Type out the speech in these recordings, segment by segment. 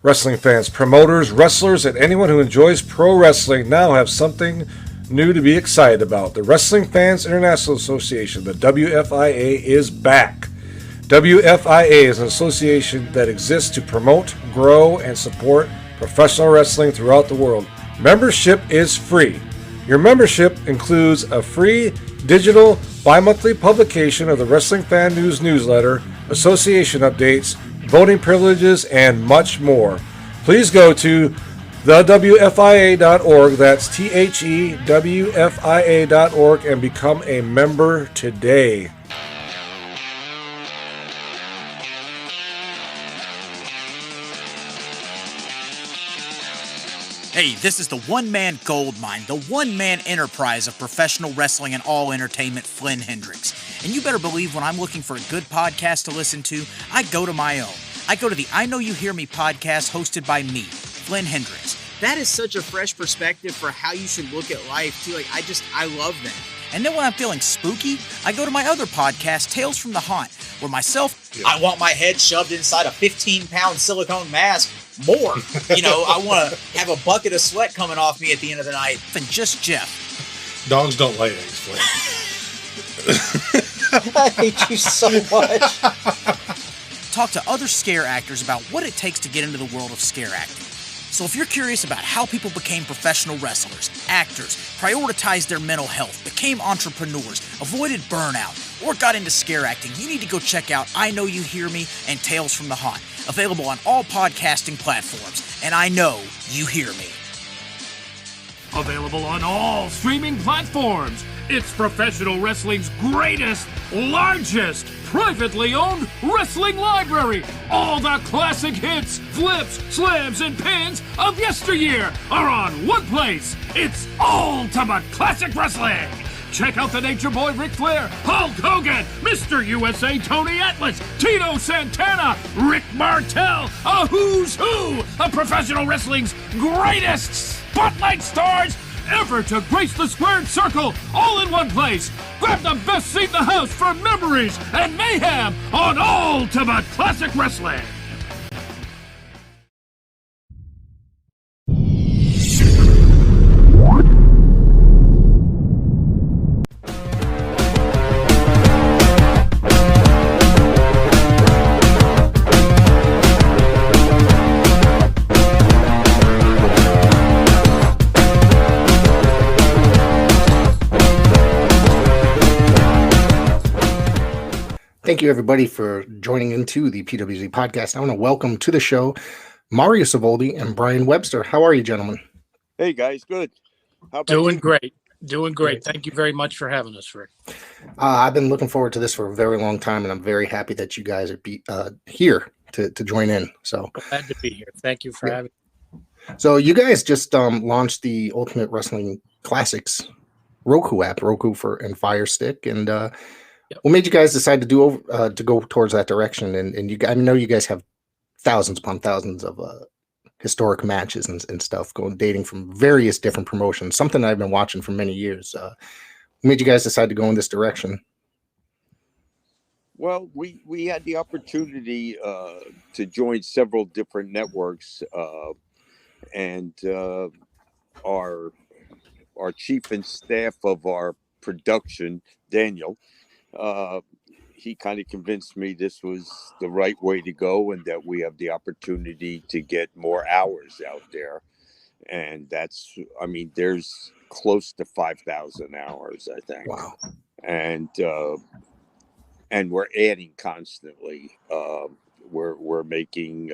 Wrestling fans, promoters, wrestlers, and anyone who enjoys pro wrestling now have something new to be excited about. The Wrestling Fans International Association, the WFIA, is back. WFIA is an association that exists to promote, grow, and support professional wrestling throughout the world. Membership is free. Your membership includes a free digital bi-monthly publication of the Wrestling Fan News newsletter, association updates, voting privileges, and much more. Please go to thewfia.org, that's thewfia.org, and become a member today. Hey, this is the one-man gold mine, the one-man enterprise of professional wrestling and all entertainment, Flynn Hendricks. And you better believe when I'm looking for a good podcast to listen to, I go to my own. I go to the I Know You Hear Me podcast hosted by me, Flynn Hendricks. That is such a fresh perspective for how you should look at life, too. I love that. And then when I'm feeling spooky, I go to my other podcast, Tales from the Haunt, where I want my head shoved inside a 15-pound silicone mask. More. I want to have a bucket of sweat coming off me at the end of the night than just Jeff. Dogs don't lay eggs, Flynn. I hate you so much. Talk to other scare actors about what it takes to get into the world of scare acting. So if you're curious about how people became professional wrestlers, actors, prioritized their mental health, became entrepreneurs, avoided burnout, or got into scare acting, you need to go check out I Know You Hear Me and Tales from the Haunt, available on all podcasting platforms. And I know you hear me. Available on all streaming platforms. It's professional wrestling's greatest, largest, privately owned wrestling library. All the classic hits, flips, slams, and pins of yesteryear are on one place. It's Ultimate Classic Wrestling. Check out the Nature Boy Ric Flair, Hulk Hogan, Mr. USA Tony Atlas, Tito Santana, Rick Martel, a who's who of professional wrestling's greatest spotlight stars ever to grace the squared circle, all in one place. Grab the best seat in the house for memories and mayhem on Ultimate Classic Wrestling. Thank you, everybody, for joining into the PWZ podcast. I want to welcome to the show Mario Savoldi and Brian Webster. How are you, gentlemen? Hey, guys. Good. How about Doing you? great. Doing great. Thank you very much for having us, Rick. I've been looking forward to this for a very long time, and I'm very happy that you guys are here to join in. So Glad to be here. Thank you for having me. So you guys just launched the Ultimate Wrestling Classics Roku app, and Fire Stick, and what made you guys decide to go towards that direction? And I know you guys have thousands upon thousands of historic matches and stuff dating from various different promotions. Something I've been watching for many years. What made you guys decide to go in this direction? Well, we had the opportunity to join several different networks, and our chief and staff of our production, Daniel. He kind of convinced me this was the right way to go and that we have the opportunity to get more hours out there. And there's close to 5,000 hours, I think. Wow. And we're adding constantly. We're making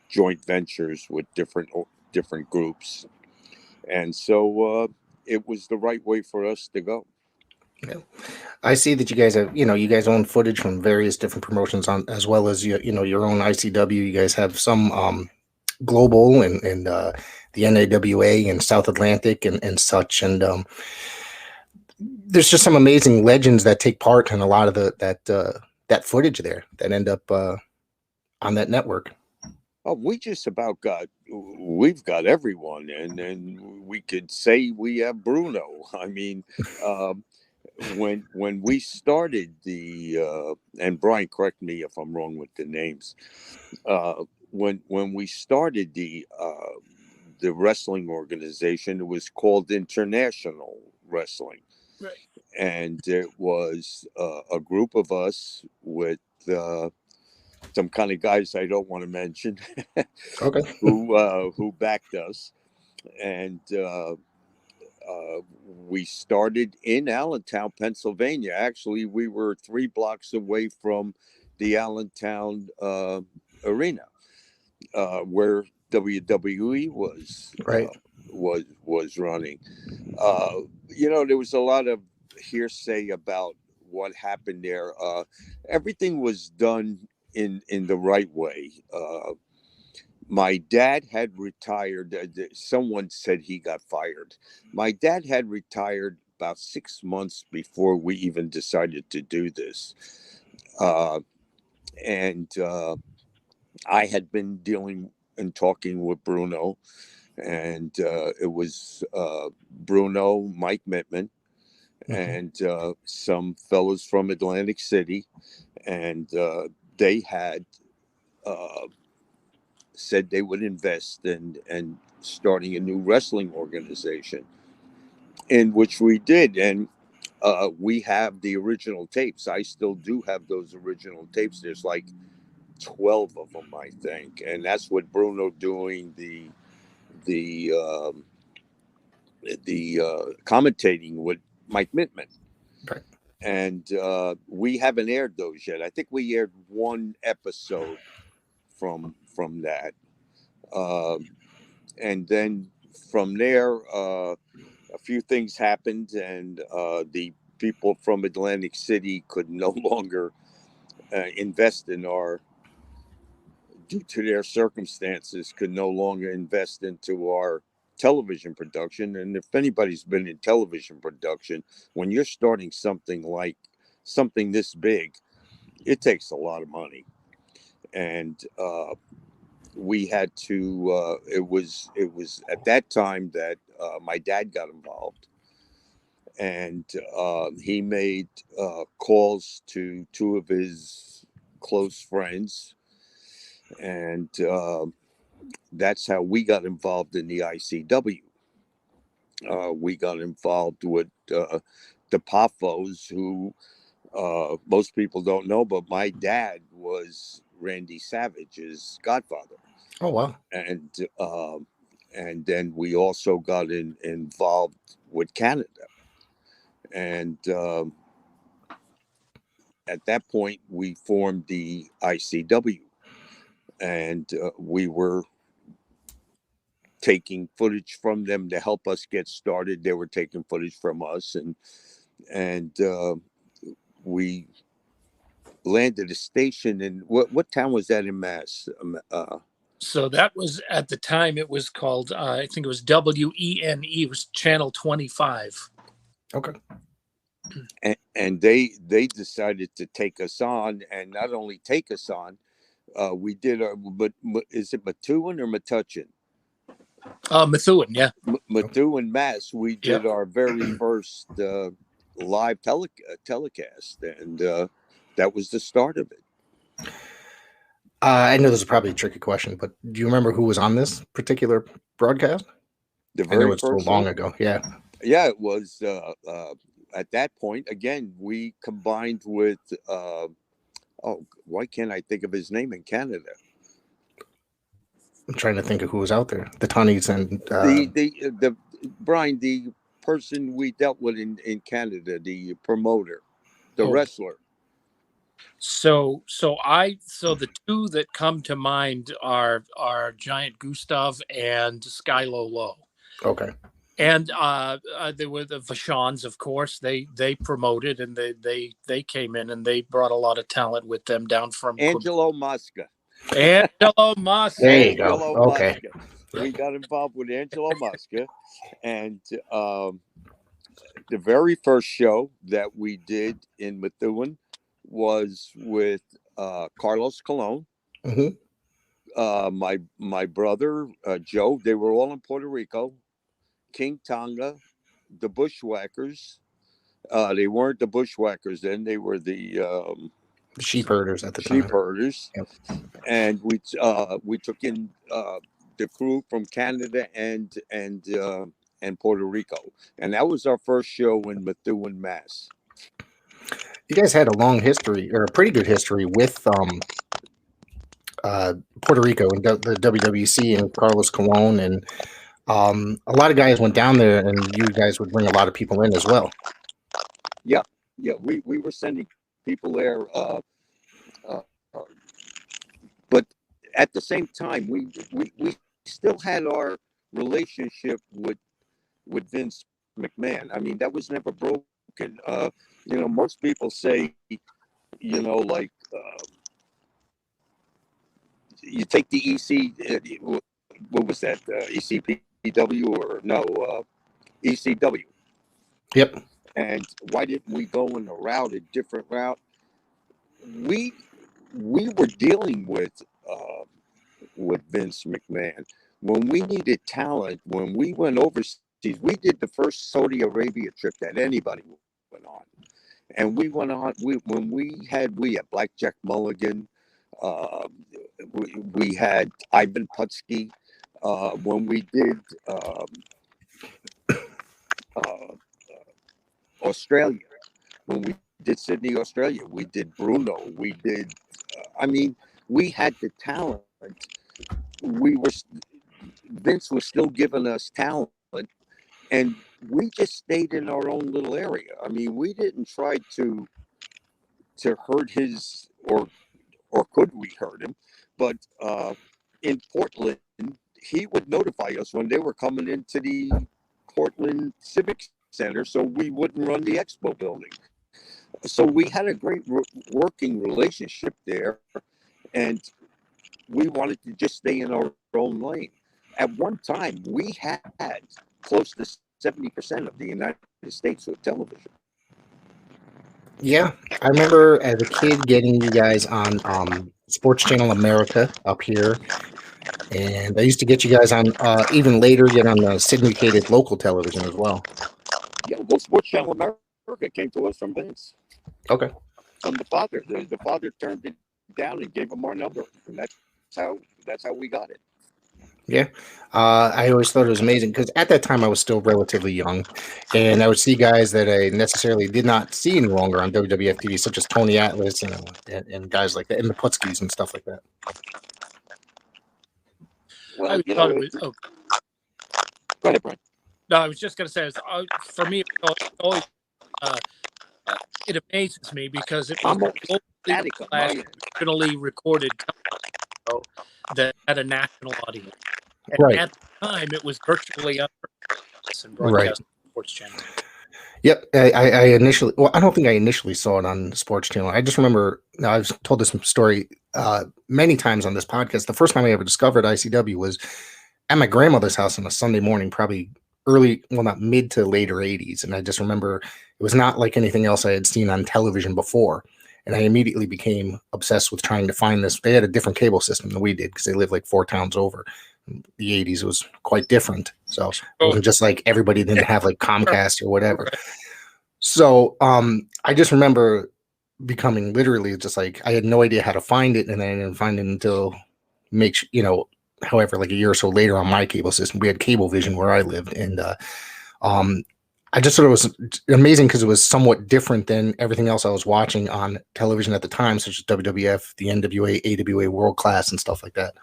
joint ventures with different groups. And so it was the right way for us to go. Yeah. I see that you guys have, you guys own footage from various different promotions as well as your own ICW. You guys have some global and the NAWA and South Atlantic and such. And there's just some amazing legends that take part in a lot of that footage there that end up on that network. Oh, we've got everyone, and we could say we have Bruno. I mean, when we started and Brian, correct me if I'm wrong with the names, when we started the wrestling organization, it was called International Wrestling. Right. And it was a group of us with some kind of guys I don't want to mention Okay. who backed us. And we started in Allentown, Pennsylvania. Actually, we were 3 blocks away from the Allentown arena, where WWE Right. was running. There was a lot of hearsay about what happened there. Everything was done in the right way. My dad had retired. Someone said he got fired. My dad had retired about 6 months before we even decided to do this. And I had been dealing and talking with Bruno, and it was Bruno, Mike Mittman, and some fellows from Atlantic City, and they had said they would invest in starting a new wrestling organization, in which we did. And we have the original tapes. I still do have those original tapes. There's like 12 of them, I think, and that's with Bruno doing the commentating with Mike Mittman. Right. And we haven't aired those yet. I think we aired one episode from that, and then from there, a few things happened, and the people from Atlantic City could no longer invest in our, due to their circumstances, could no longer invest into our television production. And if anybody's been in television production, when you're starting something this big, it takes a lot of money. And we had to, it was at that time that my dad got involved, and he made calls to 2 of his close friends, and that's how we got involved in the ICW. We got involved with the Poffos, who most people don't know, but my dad was Randy Savage's godfather. Oh, wow. And then we also got involved with Canada. And at that point, we formed the ICW, and we were taking footage from them to help us get started. They were taking footage from us, and we landed a station in what town was that in Mass? So that was, at the time, it was called, I think it was WENE. It was Channel 25. Okay. And they decided to take us on, and not only take us on, we did our, but is it Methuen or Metuchen? Methuen, yeah. Methuen, Mass. We did our very first live telecast, and that was the start of it. I know this is probably a tricky question, but do you remember who was on this particular broadcast? I know it's so long ago. Yeah. Yeah, it was at that point. Again, we combined with why can't I think of his name in Canada? I'm trying to think of who was out there. The Tunnies and the Brian, the person we dealt with in Canada, the promoter, the wrestler. So the 2 that come to mind are Giant Gustav and Skylo Low. Okay. And there were the Vachons, of course. They promoted, and they came in, and they brought a lot of talent with them down from Angelo Mosca. Angelo Mosca. There you go. Okay. We got involved with Angelo Mosca, and the very first show that we did in Methuen was with Carlos Colon, my brother Joe. They were all in Puerto Rico. King Tonga, the Bushwhackers. They weren't the Bushwhackers then. They were the The sheep herders at the sheep time. herders, Yep. and we took in the crew from Canada and Puerto Rico, and that was our first show in Methuen, Mass. You guys had a long history, or a pretty good history, with Puerto Rico and the WWC and Carlos Colon, and a lot of guys went down there, and you guys would bring a lot of people in as well. Yeah, we were sending people there, but at the same time, we still had our relationship with Vince McMahon. I mean, that was never broken. Most people say, like you take the EC, what was that, ECPW or no, ECW. Yep. And why didn't we go in a different route? We were dealing with Vince McMahon when we needed talent. When we went overseas, we did the first Saudi Arabia trip that anybody went on, and we went on. We had Blackjack Mulligan. We had Ivan Putski. When we did Australia, when we did Sydney, Australia, we did Bruno. We did. We had the talent. Vince was still giving us talent, and we just stayed in our own little area. I mean, we didn't try to hurt his, or could we hurt him? But in Portland, he would notify us when they were coming into the Portland Civic Center, so we wouldn't run the expo building. So we had a great working relationship there, and we wanted to just stay in our own lane. At one time, we had close to 70% of the United States with television. Yeah, I remember as a kid getting you guys on Sports Channel America up here, and I used to get you guys on even later, get on the syndicated local television as well. Yeah, well, Sports Channel America came to us from Vince. Okay. From the father. The father turned it down and gave him our number, and that's how we got it. Yeah, I always thought it was amazing because at that time I was still relatively young, and I would see guys that I necessarily did not see any longer on WWF TV, such as Tony Atlas, and guys like that, and the Putskis and stuff like that. Well, thought it was. Oh. Go ahead, Brian. No, I was just going to say, for me, it amazes me because it was originally recorded that had a national audience. And right. At the time, it was virtually unheard and broadcast on Sports Channel. Yep. I initially, I don't think I initially saw it on Sports Channel. I just remember, I've told this story many times on this podcast. The first time I ever discovered ICW was at my grandmother's house on a Sunday morning, probably not mid to later 80s. And I just remember it was not like anything else I had seen on television before. And I immediately became obsessed with trying to find this. They had a different cable system than we did because they lived like 4 towns over. In the 80s, it was quite different. So it wasn't just like everybody didn't have like Comcast or whatever. So I just remember becoming literally just like, I had no idea how to find it. And I didn't find it until however, like a year or so later on my cable system. We had Cablevision where I lived. And I just thought it was amazing because it was somewhat different than everything else I was watching on television at the time, such as WWF, the NWA, AWA, World Class, and stuff like that.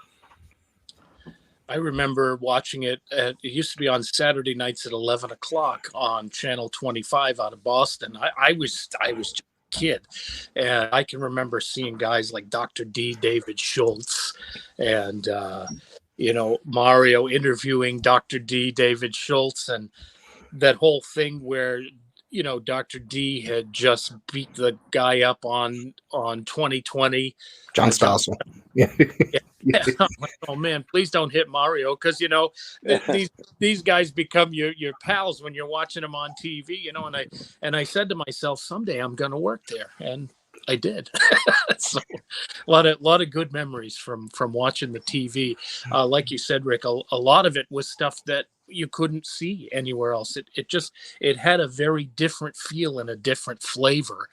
I remember watching it. It used to be on Saturday nights at 11 o'clock on Channel 25 out of Boston. I was just a kid, and I can remember seeing guys like Dr. D, David Schultz, and Mario interviewing Dr. D, David Schultz, and that whole thing where Dr. D had just beat the guy up on 2020. John Stossel. Yeah. Like, oh man, please don't hit Mario, because these guys become your pals when you're watching them on TV. And I said to myself, someday I'm going to work there, and I did. So a lot of good memories from watching the TV. Like you said, Rick, a lot of it was stuff that you couldn't see anywhere else. It had a very different feel and a different flavor.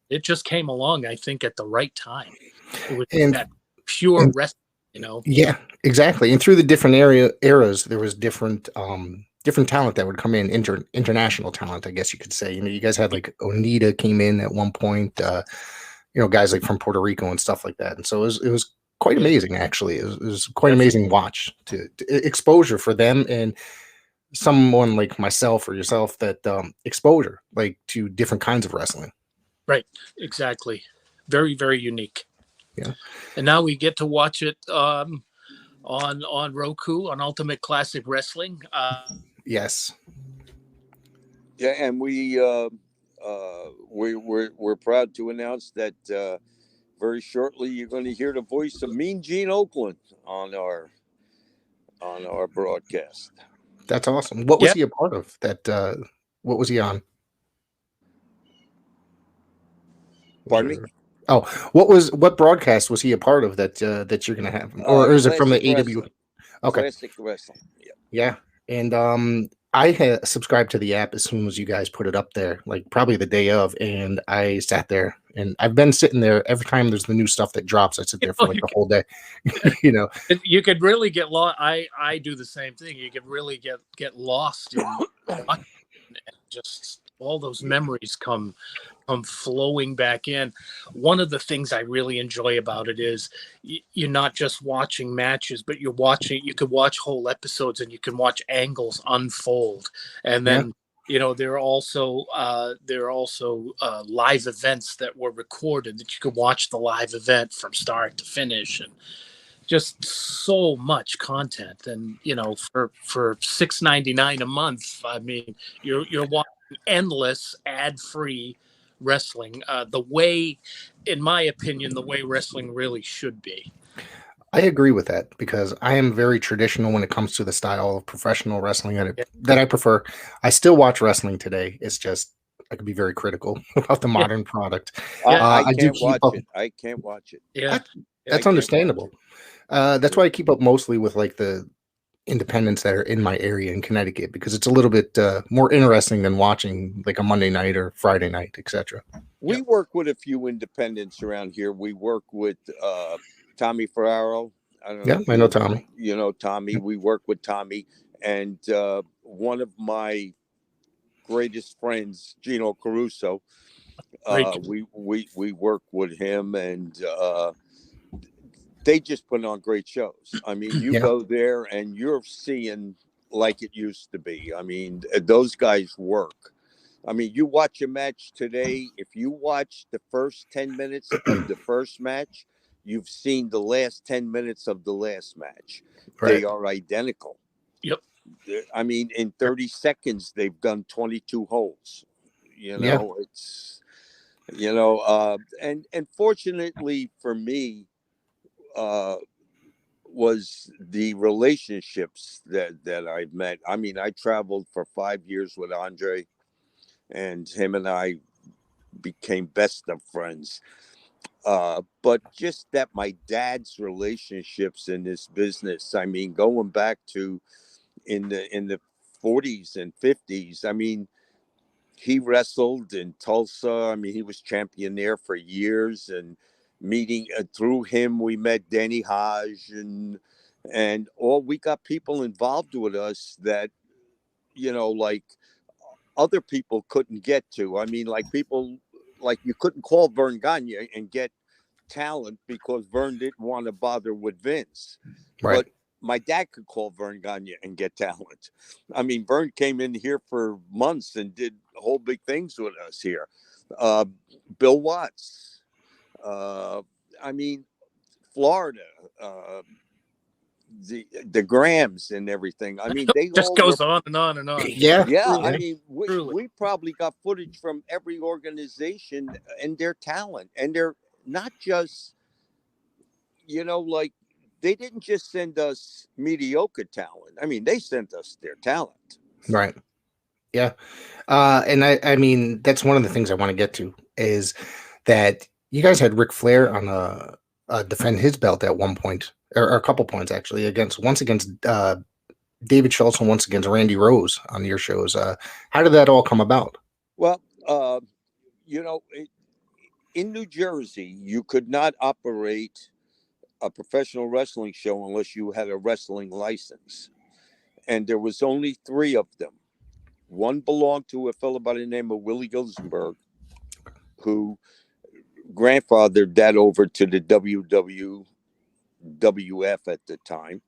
It just came along, I think, at the right time. It was And, that pure and wrestling, you know. yeah, exactly. And through the different eras, there was different talent that would come in, international talent, I guess you could say. You guys had like Onita came in at one point, guys like from Puerto Rico and stuff like that. And so it was quite amazing, actually. It was quite amazing watch to exposure for them and someone like myself or yourself that exposure like to different kinds of wrestling. Right, exactly. Very, very unique. Yeah. And now we get to watch it on Roku on Ultimate Classic Wrestling. Yes. Yeah, and we're proud to announce that very shortly you're going to hear the voice of Mean Gene Oakland on our broadcast. That's awesome. What was he a part of? What was he on? Pardon me? Oh, what broadcast was he a part of that you're going to have? Or is it from the AW? Okay. Classic Wrestling. Yeah. Yeah. And I had subscribed to the app as soon as you guys put it up there, like probably the day of, and I sat there and I've been sitting there every time there's the new stuff that drops. I sit there for like the whole day. You could really get lost. I do the same thing. You could really get lost in and just all those memories come flowing back in. One of the things I really enjoy about it is you're not just watching matches, but you could watch whole episodes and you can watch angles unfold. And then, there are also live events that were recorded that you could watch the live event from start to finish, and just so much content. And, for $6.99 a month, I mean, you're watching endless ad-free wrestling, the way, in my opinion, the way wrestling really should be. I agree with that because I am very traditional when it comes to the style of professional wrestling that I prefer. I still watch wrestling today. It's just I could be very critical about the modern product. I can't watch it. Yeah, that's understandable. That's why I keep up mostly with like the independents that are in my area in Connecticut, because it's a little bit more interesting than watching like a Monday night or Friday night, etc. We work with a few independents around here. We work with Tommy Ferraro. I don't know. I know Tommy. You know Tommy. Yeah. We work with Tommy, and one of my greatest friends, Gino Caruso. We work with him, and they just put on great shows. I mean, you go there and you're seeing like it used to be. I mean, those guys work. I mean, you watch a match today. If you watch the first 10 minutes of the first match, you've seen the last 10 minutes of the last match. Right. They are identical. Yep. I mean, in 30 seconds, they've done 22 holes. It's, and fortunately for me, was the relationships that I've met. I mean, I traveled for 5 years with Andre, and him and I became best of friends. But just that my dad's relationships in this business, I mean, going back to in the 40s and 50s, I mean, he wrestled in Tulsa. I mean, he was champion there for years, and meeting through him, we met Danny Hodge, and all we got people involved with us that, like other people couldn't get to. I mean, like people, like you couldn't call Verne Gagne and get talent because Verne didn't want to bother with Vince. Right. But my dad could call Verne Gagne and get talent. I mean, Verne came in here for months and did whole big things with us here. Bill Watts. I mean, Florida, the Grahams and everything. I mean, they just goes on and on and on. Yeah. Truly. I mean, we probably got footage from every organization and their talent, and they're not just, like they didn't just send us mediocre talent. I mean, they sent us their talent. Right. Yeah. And I mean, that's one of the things I want to get to is that you guys had Ric Flair on defend his belt at one point, or a couple points actually, once against David Schultz and once against Randy Rose on your shows. How did that all come about? Well, in New Jersey, you could not operate a professional wrestling show unless you had a wrestling license. And there was only 3 of them. One belonged to a fellow by the name of Willie Gilsenberg, who grandfathered that over to the WWF at the time.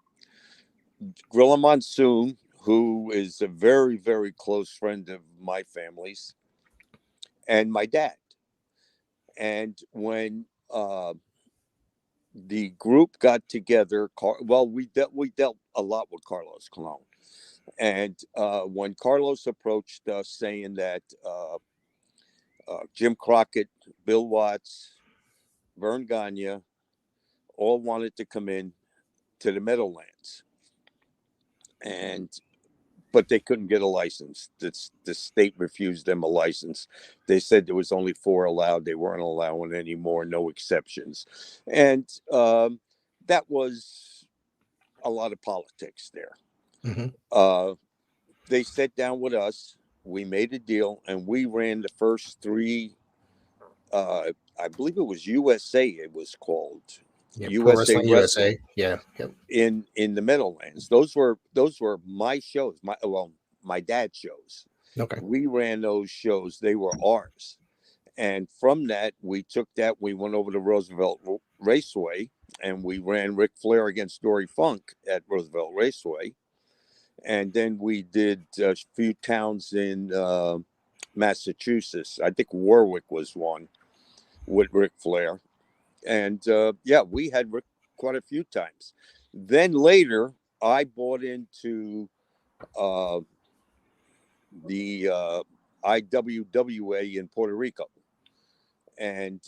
Gorilla Monsoon, who is a very, very close friend of my family's, and my dad. And when the group got together, we dealt a lot with Carlos Colon. And when Carlos approached us saying that Jim Crockett, Bill Watts, Verne Gagne all wanted to come in to the Meadowlands, but they couldn't get a license. The state refused them a license. They said there was only 4 allowed. They weren't allowing any more, no exceptions. And that was a lot of politics there. Mm-hmm. They sat down with us. We made a deal, and we ran the first 3. I believe it was USA. It was called USA Wrestling. Yeah. Yep. In the Meadowlands. Those were my shows. My dad's shows. Okay. We ran those shows. They were ours. And from that, we went over to Roosevelt Raceway, and we ran Ric Flair against Dory Funk at Roosevelt Raceway. And then we did a few towns in Massachusetts. I think Warwick was one with Ric Flair. And we had Ric quite a few times. Then later, I bought into the IWWA in Puerto Rico. And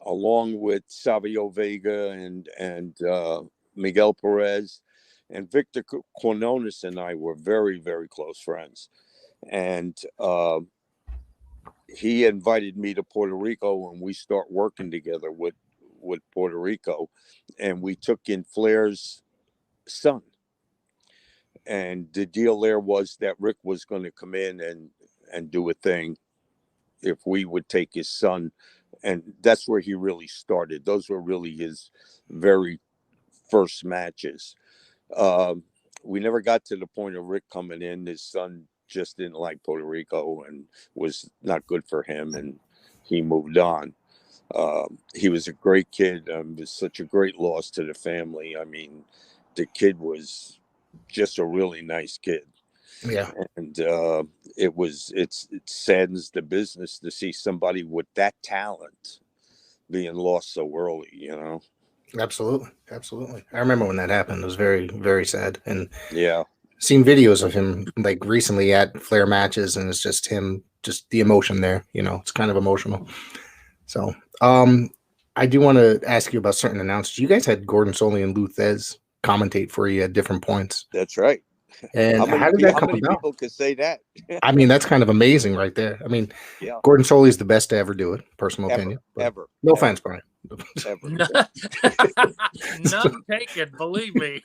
along with Savio Vega and Miguel Perez, and Victor Quinones and I were very, very close friends. And he invited me to Puerto Rico, and we start working together with Puerto Rico. And we took in Flair's son. And the deal there was that Rick was going to come in and do a thing if we would take his son. And that's where he really started. Those were really his very first matches. We never got to the point of Rick coming in. His son just didn't like Puerto Rico and was not good for him, and he moved on. He was a great kid. It was such a great loss to the family. I mean, the kid was just a really nice kid. Yeah. And it saddens the business to see somebody with that talent being lost so early, you know? Absolutely. I remember when that happened. It was very, very sad. And yeah, seen videos of him like recently at Flair matches, and it's just him, just the emotion there, you know, it's kind of emotional. So I do want to ask you about certain announcers. You guys had Gordon Soley and Lou Thez commentate for you at different points. That's right. And how did that come about? How many people could say that? I mean, that's kind of amazing right there. I mean, yeah. Gordon Soley is the best to ever do it. Personal opinion. Ever. No offense, Brian. Ever. None taken, believe me.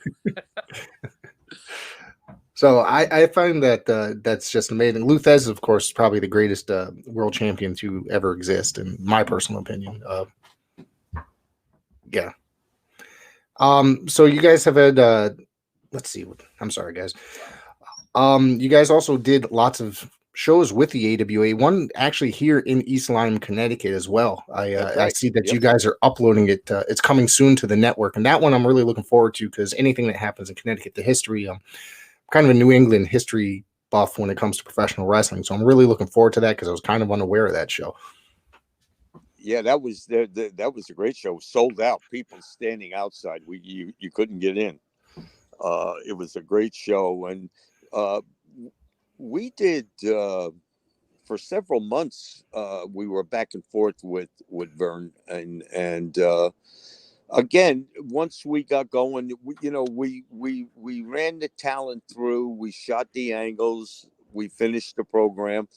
So I find that that's just amazing. Lou Thez, of course, is probably the greatest world champion to ever exist, in my personal opinion. Yeah. So you guys have had, let's see. I'm sorry, guys. You guys also did lots of shows with the AWA. One actually here in East Lyme, Connecticut, as well. I see that you guys are uploading it. It's coming soon to the network, and that one I'm really looking forward to, because anything that happens in Connecticut, the history. I'm kind of a New England history buff when it comes to professional wrestling, so I'm really looking forward to that, because I was kind of unaware of that show. Yeah, that was a great show. Sold out, people standing outside. You couldn't get in. It was a great show, and we did for several months. We were back and forth with Verne, and again, once we got going, we ran the talent through. We shot the angles. We finished the program,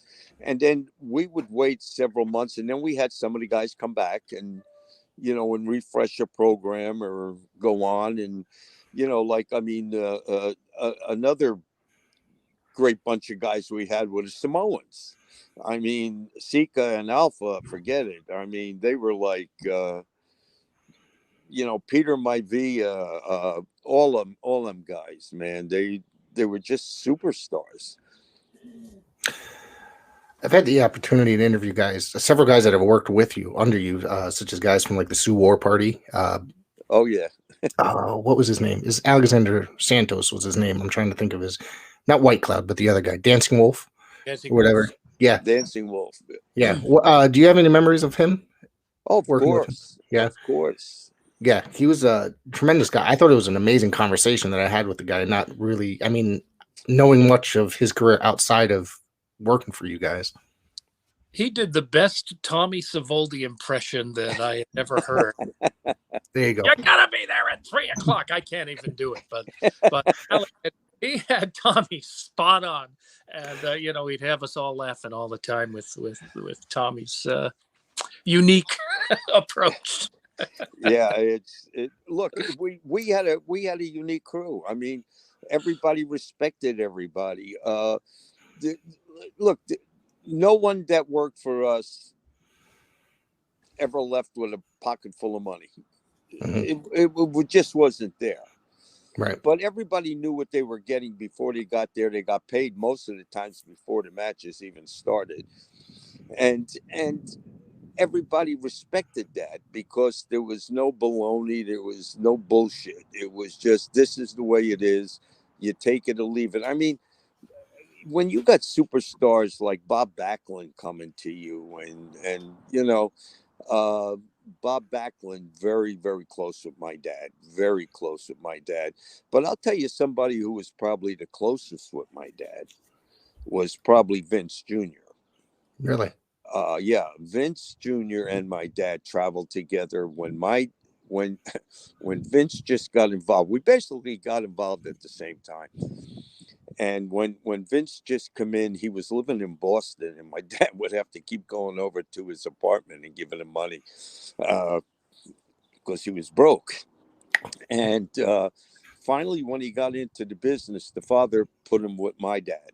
and then we would wait several months, and then we had some of the guys come back and refresh a program or go on, and another great bunch of guys we had were the Samoans. I mean, Sika and Alpha, forget it. I mean, they were like, Peter Maivia, all them guys, man. They were just superstars. I've had the opportunity to interview several guys that have worked with you, under you, such as guys from like the Sioux War Party. Oh yeah. What was his name? Is Alexander Santos was his name. I'm trying to think of his, not White Cloud, but the other guy, Dancing Wolf, or whatever. Wolf. Yeah, Dancing Wolf. Yeah. Do you have any memories of him? Oh, of Working with course. him? Yeah, of course. Yeah, he was a tremendous guy. I thought it was an amazing conversation that I had with the guy. Not really, I mean, knowing much of his career outside of working for you guys. He did the best Tommy Savoldi impression that I had ever heard. There you go. You gotta be there at 3:00. I can't even do it, but he had Tommy spot on, and he'd have us all laughing all the time with Tommy's unique approach. Yeah, look, we had a unique crew. I mean, everybody respected everybody. No one that worked for us ever left with a pocket full of money. Mm-hmm. It just wasn't there. Right. But everybody knew what they were getting before they got there. They got paid most of the times before the matches even started. And everybody respected that because there was no baloney. There was no bullshit. It was just, this is the way it is. You take it or leave it. I mean, when you got superstars like Bob Backlund coming to you and Bob Backlund, very, very close with my dad, very close with my dad. But I'll tell you, somebody who was probably the closest with my dad was probably Vince Jr. Really? Yeah, Vince Jr. and my dad traveled together when Vince just got involved. We basically got involved at the same time. And when Vince just come in, he was living in Boston, and my dad would have to keep going over to his apartment and giving him money because he was broke. And finally, when he got into the business, the father put him with my dad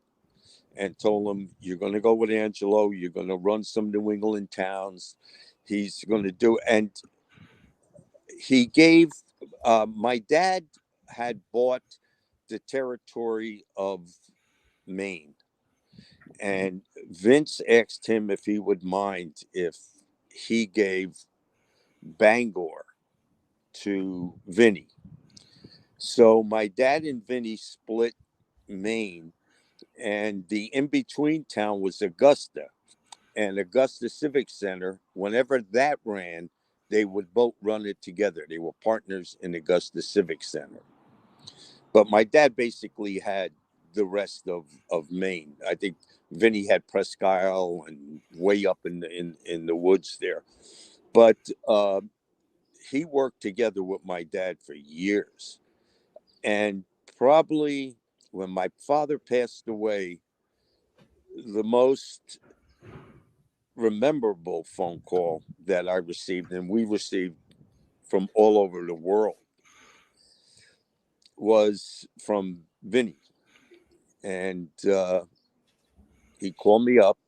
and told him, you're going to go with Angelo. You're going to run some New England towns. He's going to do. And he gave my dad had bought the territory of Maine. And Vince asked him if he would mind if he gave Bangor to Vinny. So my dad and Vinny split Maine, and the in-between town was Augusta. And Augusta Civic Center, whenever that ran, they would both run it together. They were partners in Augusta Civic Center. But my dad basically had the rest of Maine. I think Vinny had Presque Isle and way up in the woods there. But he worked together with my dad for years. And probably when my father passed away, the most memorable phone call that I received, and we received from all over the world, was from Vinny. And he called me up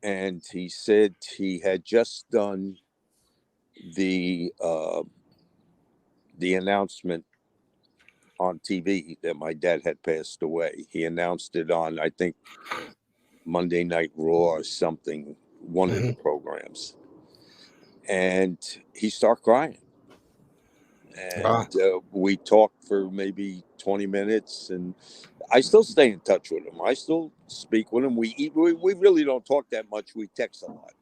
and he said he had just done the announcement on TV that my dad had passed away. He announced it on, I think, Monday Night Raw or something, one of the programs. And he started crying. And we talked for maybe 20 minutes, and I still stay in touch with him. I still speak with him. We really don't talk that much. We text a lot.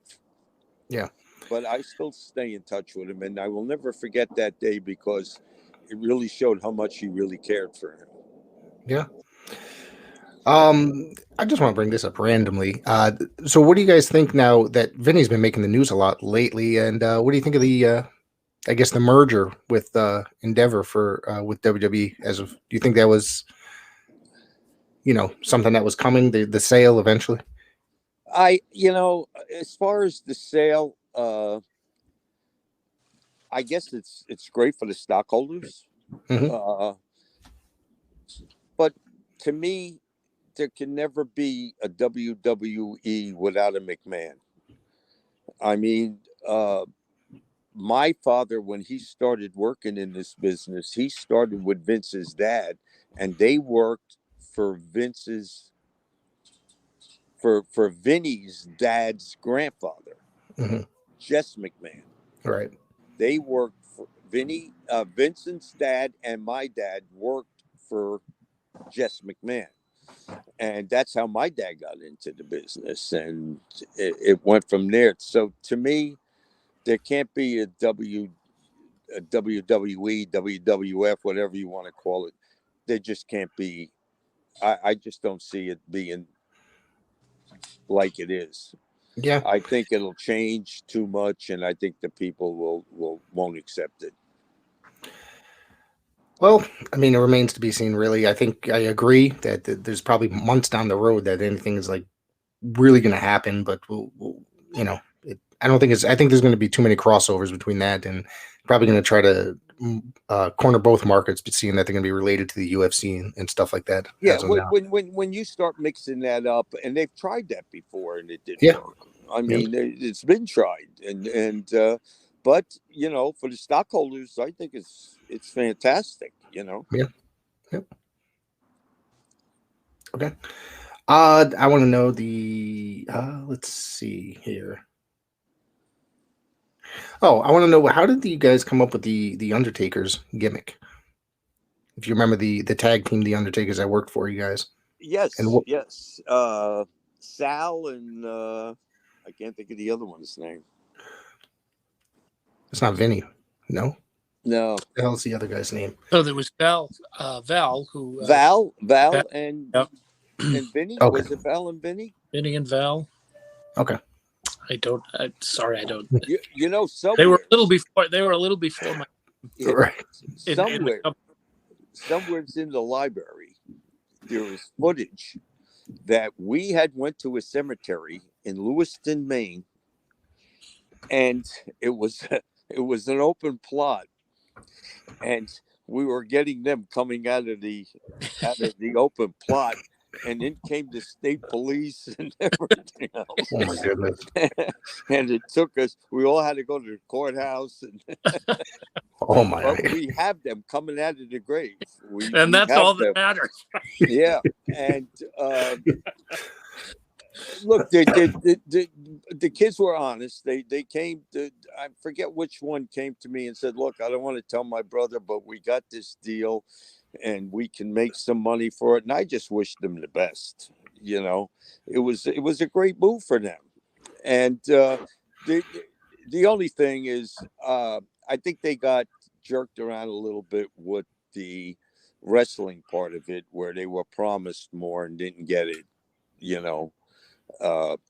Yeah. But I still stay in touch with him, and I will never forget that day because it really showed how much he really cared for him. Yeah. I just want to bring this up randomly. So what do you guys think now that Vinny's been making the news a lot lately? And what do you think of the I guess the merger with Endeavor with WWE? Do you think that was, something that was coming, the sale eventually? As far as the sale, I guess it's great for the stockholders. Mm-hmm. But to me, there can never be a WWE without a McMahon. I mean, my father, when he started working in this business, he started with Vince's dad, and they worked for Vinny's dad's grandfather, Jess McMahon. Right. They worked for Vincent's dad, and my dad worked for Jess McMahon. And that's how my dad got into the business, and it went from there. So to me, there can't be a WWE, WWF, whatever you want to call it. There just can't be. I just don't see it being like it is. Yeah. I think it'll change too much, and I think the people won't accept it. Well, I mean, it remains to be seen, really. I think I agree that there's probably months down the road that anything is like really going to happen, but we'll I don't think I think there's going to be too many crossovers between that, and probably going to try to corner both markets, but seeing that they're going to be related to the UFC and stuff like that. Yeah, when you start mixing that up, and they've tried that before, and it didn't work. I mean, it's been tried, and but for the stockholders, I think it's fantastic. Yeah. Yep. Okay. I want to know the. Let's see here. Oh, I want to know, how did you guys come up with the Undertaker's gimmick? If you remember the tag team, the Undertakers, that worked for you guys. Yes, yes. Sal and I can't think of the other one's name. It's not Vinny. No. No. What the hell's the other guy's name? So there was Val, who Val and Vinny. Okay. Was it Val and Vinny? Vinny and Val. Okay. I don't. I don't. They were a little before. They were a little before my. Right. Somewhere in the library, there was footage that we had went to a cemetery in Lewiston, Maine, and it was an open plot, and we were getting them coming out of the open plot, and in came the state police and everything else. Oh my goodness! And it took us. We all had to go to the courthouse, and oh my! But we have them coming out of the grave, and that's all that matters. Yeah, and look, the kids were honest. They came to. I forget which one came to me and said, "Look, I don't want to tell my brother, but we got this deal, and we can make some money for it." And I just wished them the best. It was a great move for them. And the only thing is, I think they got jerked around a little bit with the wrestling part of it, where they were promised more and didn't get it.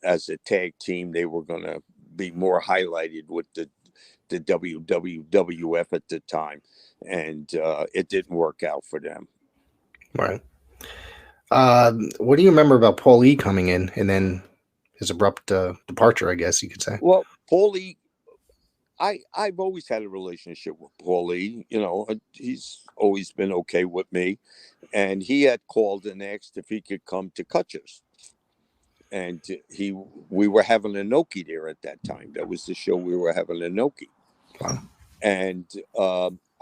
As a tag team, they were going to be more highlighted with the WWF at the time, and it didn't work out for them. Right. What do you remember about Paul E coming in and then his abrupt departure, I guess you could say? Well, Paul E, I've always had a relationship with Paul E. He's always been okay with me, and he had called and asked if he could come to Kutcher's. And we were having a Noki there at that time. That was the show we were having a Noki. Wow. And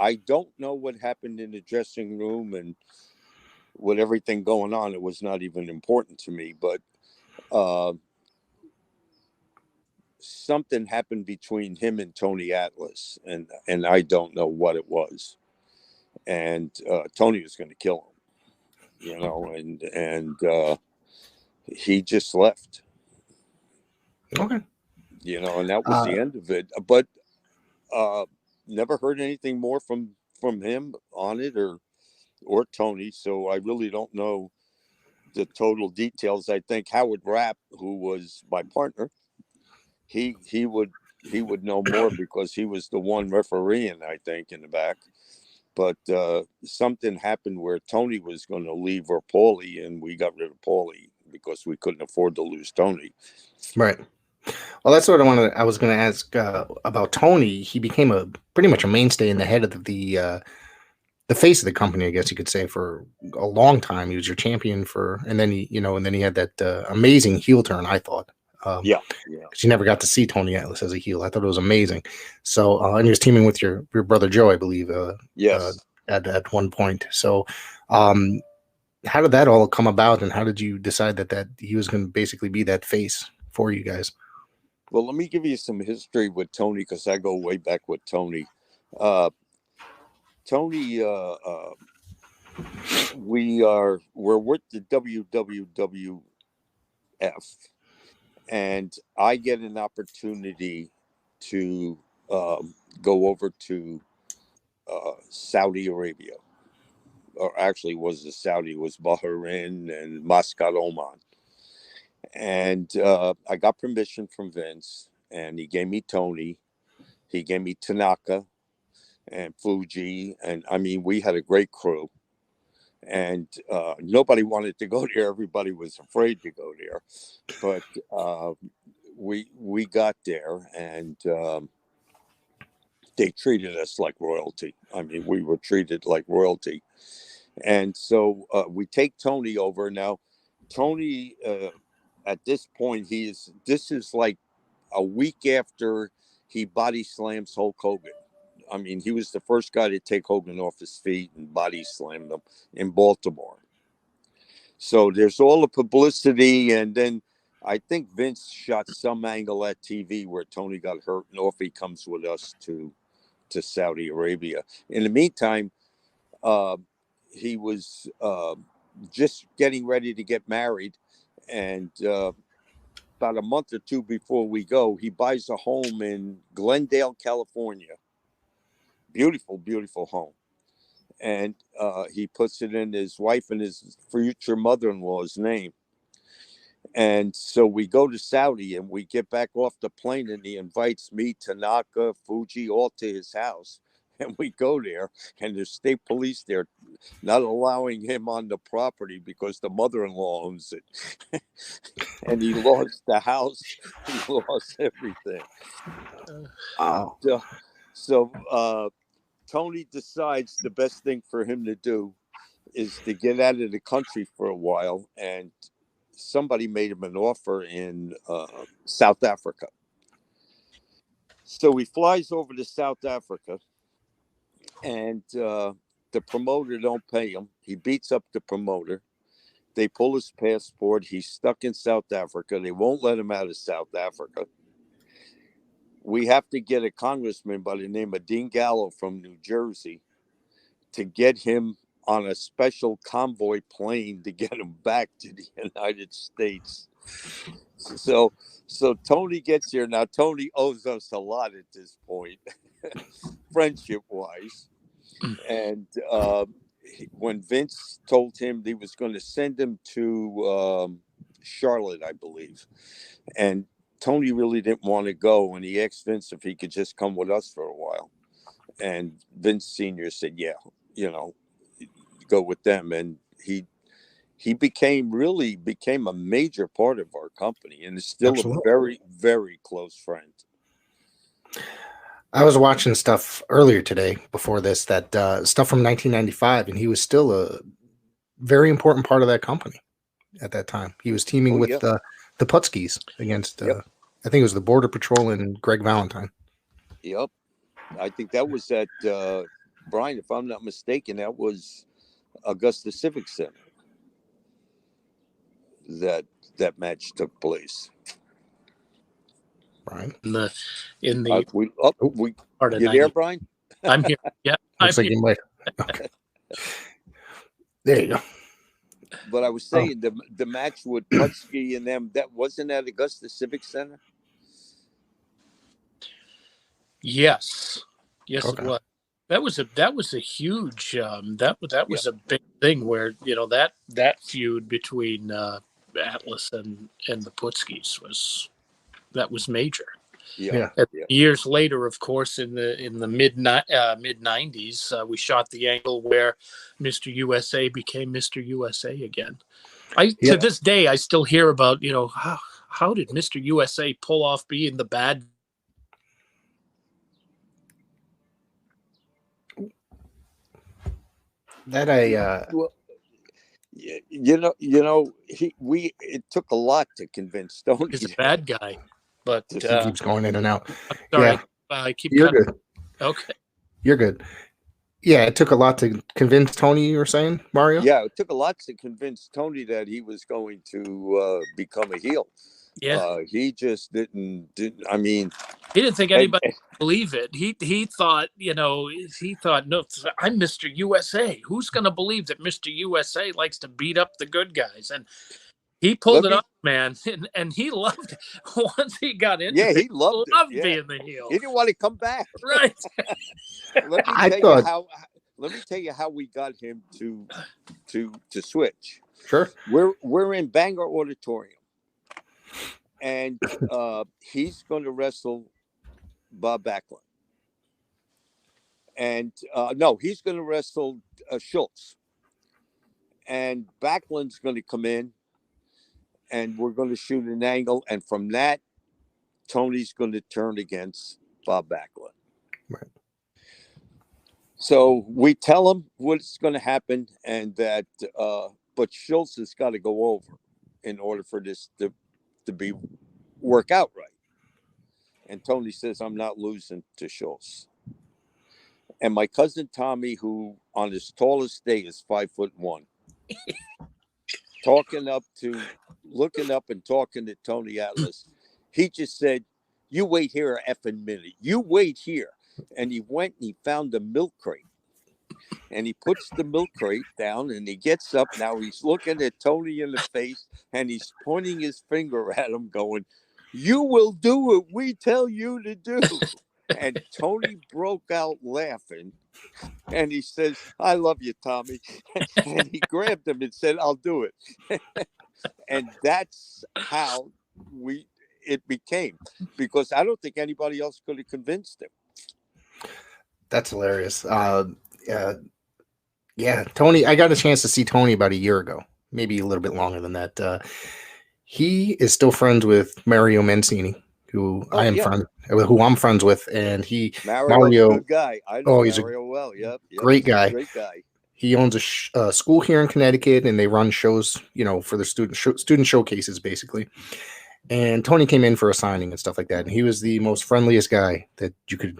I don't know what happened in the dressing room and with everything going on. It was not even important to me, but something happened between him and Tony Atlas, and I don't know what it was. And Tony was going to kill him, and he just left. Okay. And that was the end of it. But never heard anything more from him on it or Tony. So I really don't know the total details. I think Howard Rapp, who was my partner, he would know more because he was the one refereeing, I think, in the back. But something happened where Tony was going to leave or Paulie, and we got rid of Paulie because we couldn't afford to lose Tony. Right. Well, that's what I was going to ask about Tony. He became pretty much a mainstay in the head of the the face of the company, I guess you could say, for a long time. He was your champion and then he had that amazing heel turn, I thought. Yeah. Because you never got to see Tony Atlas as a heel. I thought it was amazing. So, and he was teaming with your brother Joe, I believe. Yes. At one point. So, how did that all come about, and how did you decide that he was going to basically be that face for you guys? Well, let me give you some history with Tony, because I go way back with Tony. Tony, we're with the WWWF, and I get an opportunity to go over to Saudi Arabia, or actually was Bahrain and Muscat, Oman. And I got permission from Vince, and he gave me Tony, he gave me Tanaka and Fuji, and I mean, we had a great crew. And nobody wanted to go there. Everybody was afraid to go there, but we got there, and they treated us like royalty. I mean, we were treated like royalty. And so we take Tony over. Now, Tony, at this point, this is like a week after he body slams Hulk Hogan. I mean, he was the first guy to take Hogan off his feet and body slam him in Baltimore. So there's all the publicity, and then I think Vince shot some angle at TV where Tony got hurt, and off he comes with us to Saudi Arabia. In the meantime, he was just getting ready to get married, and about a month or two before we go, he buys a home in Glendale, California. Beautiful, beautiful home. And he puts it in his wife and his future mother-in-law's name. And so we go to Saudi, and we get back off the plane, and he invites me, Tanaka, Fuji, all to his house. And we go there, and there's state police there not allowing him on the property because the mother-in-law owns it. And he lost the house. He lost everything. So Tony decides the best thing for him to do is to get out of the country for a while, and somebody made him an offer in South Africa. So he flies over to South Africa, and the promoter don't pay him. He beats up the promoter. They pull his passport. He's stuck in South Africa. They won't let him out of South Africa. We have to get a congressman by the name of Dean Gallo from New Jersey to get him on a special convoy plane to get him back to the United States. So Tony gets here. Now, Tony owes us a lot at this point, friendship-wise. And when Vince told him he was going to send him to Charlotte, I believe, and Tony really didn't want to go, and he asked Vince if he could just come with us for a while. And Vince Sr. said, yeah, go with them. And he became a major part of our company, and is still a very, very close friend. I was watching stuff earlier today before this, that stuff from 1995, and he was still a very important part of that company at that time. He was teaming with the Putskis against, I think it was the Border Patrol and Greg Valentine. Yep. I think that was at, Brian, if I'm not mistaken, that was Augusta Civic Center. That match took place. Brian? In the part of you 90. There, Brian? I'm here. Yeah. Looks like you might. Okay. There you go. But I was saying the match with Putski and them, that wasn't at Augusta Civic Center? Yes, okay. It was. That was a huge that was a big thing where that feud between Atlas and the Putskis was major. Yeah. Years later, of course, in the mid 90s, we shot the angle where Mr. USA became Mr. USA again. To this day, I still hear about how did Mr. USA pull off being the bad. That I Well, it took a lot to convince Tony. He's a bad guy, but he keeps going in and out. I'm sorry, Yeah, I keep you're cutting. good. Okay. You're good. Yeah, it took a lot to convince Tony. You were saying, Mario? Yeah, it took a lot to convince Tony that he was going to become a heel. Yeah. He just didn't. I mean, He didn't think anybody would believe it. He thought, no, I'm Mr. USA. Who's going to believe that Mr. USA likes to beat up the good guys? And he pulled it up, man, and he loved it. Once he got into it, he loved it. being the heel. He didn't want to come back. Right. Let me tell you how we got him to switch. Sure. We're in Bangor Auditorium, and he's going to wrestle Bob Backlund, and no, he's going to wrestle Schultz, and Backlund's going to come in, and we're going to shoot an angle, and from that, Tony's going to turn against Bob Backlund. Right. So we tell him what's going to happen, and that, but Schultz has got to go over in order for this to work out right. And Tony says, "I'm not losing to Schultz." And my cousin Tommy, who on his tallest day is 5'1", looking up and talking to Tony Atlas, he just said, "You wait here a effing minute. You wait here." And he went and he found a milk crate. And he puts the milk crate down and he gets up. Now he's looking at Tony in the face and he's pointing his finger at him going, "You will do what we tell you to do." And Tony broke out laughing. And he says, "I love you, Tommy." And he grabbed him and said, "I'll do it." And that's how it became, because I don't think anybody else could have convinced him. That's hilarious. Yeah, Tony, I got a chance to see Tony about a year ago, maybe a little bit longer than that. He is still friends with Mario Mancini, who I'm friends with, and Mario, good guy. I know he's Mario well. Yep, great guy. Great guy. He owns a school here in Connecticut, and they run shows, for the student showcases, basically. And Tony came in for a signing and stuff like that, and he was the most friendliest guy that you could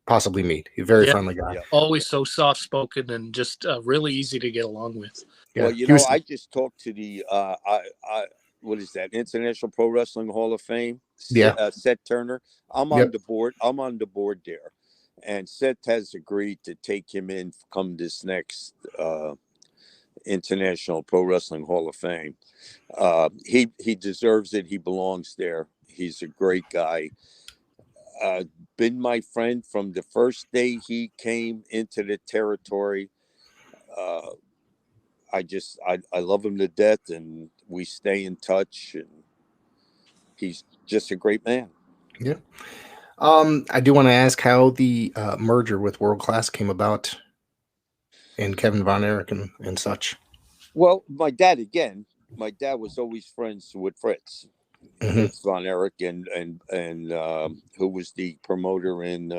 possibly meet. He's a very friendly guy. Yeah. Always so soft-spoken and just really easy to get along with. Yeah. Well, I just talked to the what is that, International Pro Wrestling Hall of Fame? Yeah. Seth Turner. I'm on the board. I'm on the board there, and Seth has agreed to take him in come this next International Pro Wrestling Hall of Fame. He deserves it. He belongs there. He's a great guy. Been my friend from the first day he came into the territory. I love him to death, and we stay in touch, and he's just a great man. Yeah. I do want to ask how the merger with World Class came about, and Kevin Von Erich and such. Well, my dad was always friends with Fritz. Fritz Von Erich and who was the promoter in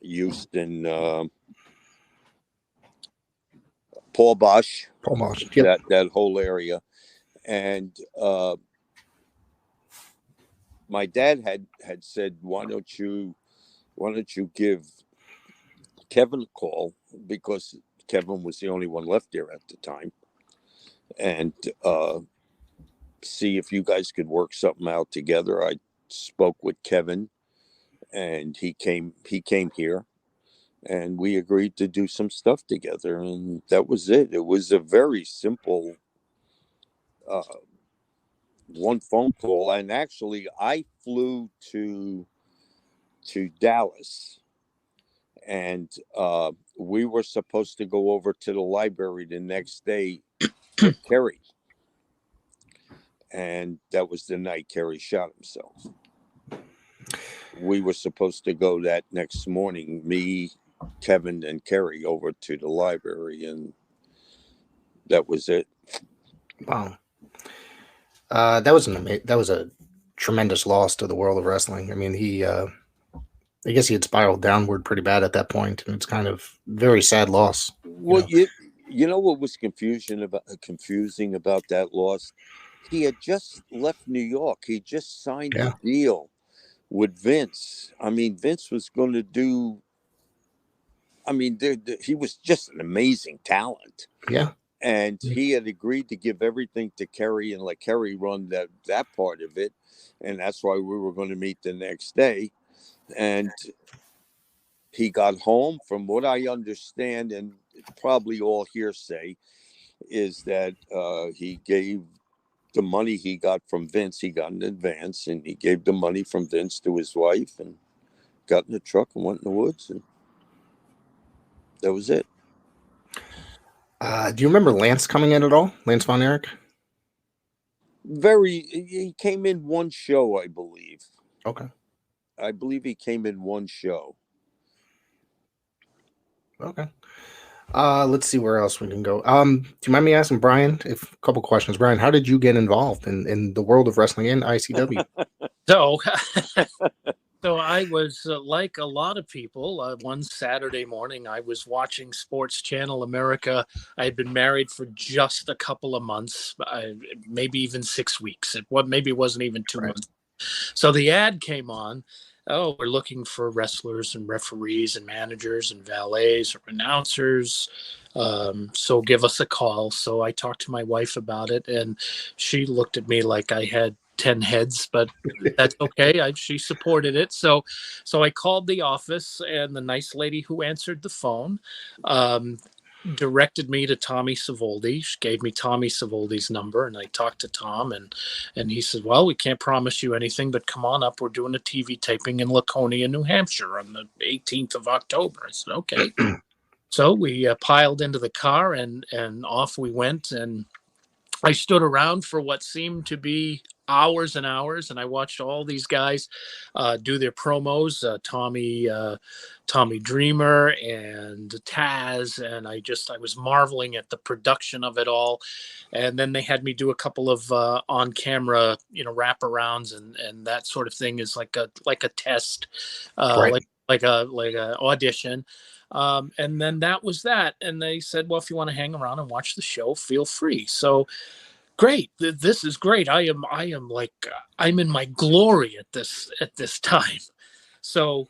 Houston, Paul Bosch. Yep. That whole area. And my dad had said, why don't you give Kevin a call, because Kevin was the only one left there at the time, and see if you guys could work something out together. I spoke with Kevin, and he came here, and we agreed to do some stuff together, and that was it. It was a very simple one phone call. And actually I flew to Dallas, and we were supposed to go over to the library the next day with Kerry. And that was the night Kerry shot himself. We were supposed to go that next morning, me, Kevin, and Kerry, over to the library, and that was it. Wow. That was a tremendous loss to the world of wrestling. I mean, I guess he had spiraled downward pretty bad at that point, and it's kind of very sad loss. Well, you know what was confusing about that loss? He had just left New York. He just signed Yeah. the deal with Vince. I mean, Vince was going to do. I mean, he was just an amazing talent. Yeah. And he had agreed to give everything to Kerry and let Kerry run that part of it. And that's why we were going to meet the next day. And he got home, from what I understand, and probably all hearsay, is that he gave the money he got from Vince, he got in advance, and he gave the money from Vince to his wife and got in the truck and went in the woods. And that was it. Do you remember Lance coming in at all? Lance Von Erich? He came in one show, I believe. Okay. I believe he came in one show. Okay. Let's see where else we can go. Do you mind me asking Brian a couple questions? Brian, how did you get involved in the world of wrestling and ICW? So I was like a lot of people. One Saturday morning, I was watching Sports Channel America. I had been married for just a couple of months, maybe even 6 weeks. Maybe it wasn't even 2 months. So the ad came on. Oh, we're looking for wrestlers and referees and managers and valets or announcers. So give us a call. So I talked to my wife about it, and she looked at me like I had 10 heads, but that's okay. She supported it. So I called the office, and the nice lady who answered the phone directed me to Tommy Savoldi. She gave me Tommy Savoldi's number, and I talked to Tom, and he said, well, we can't promise you anything, but come on up. We're doing a TV taping in Laconia, New Hampshire on the 18th of October. I said, okay. So we piled into the car, and off we went, and I stood around for what seemed to be hours and hours, and I watched all these guys do their promos, Tommy Dreamer and Taz, and I was marveling at the production of it all. And then they had me do a couple of on-camera, wraparounds and that sort of thing, is like a test, Right. like a audition. And then that was that. And they said, well, if you want to hang around and watch the show, feel free. So great. This is great. I'm in my glory at this time. So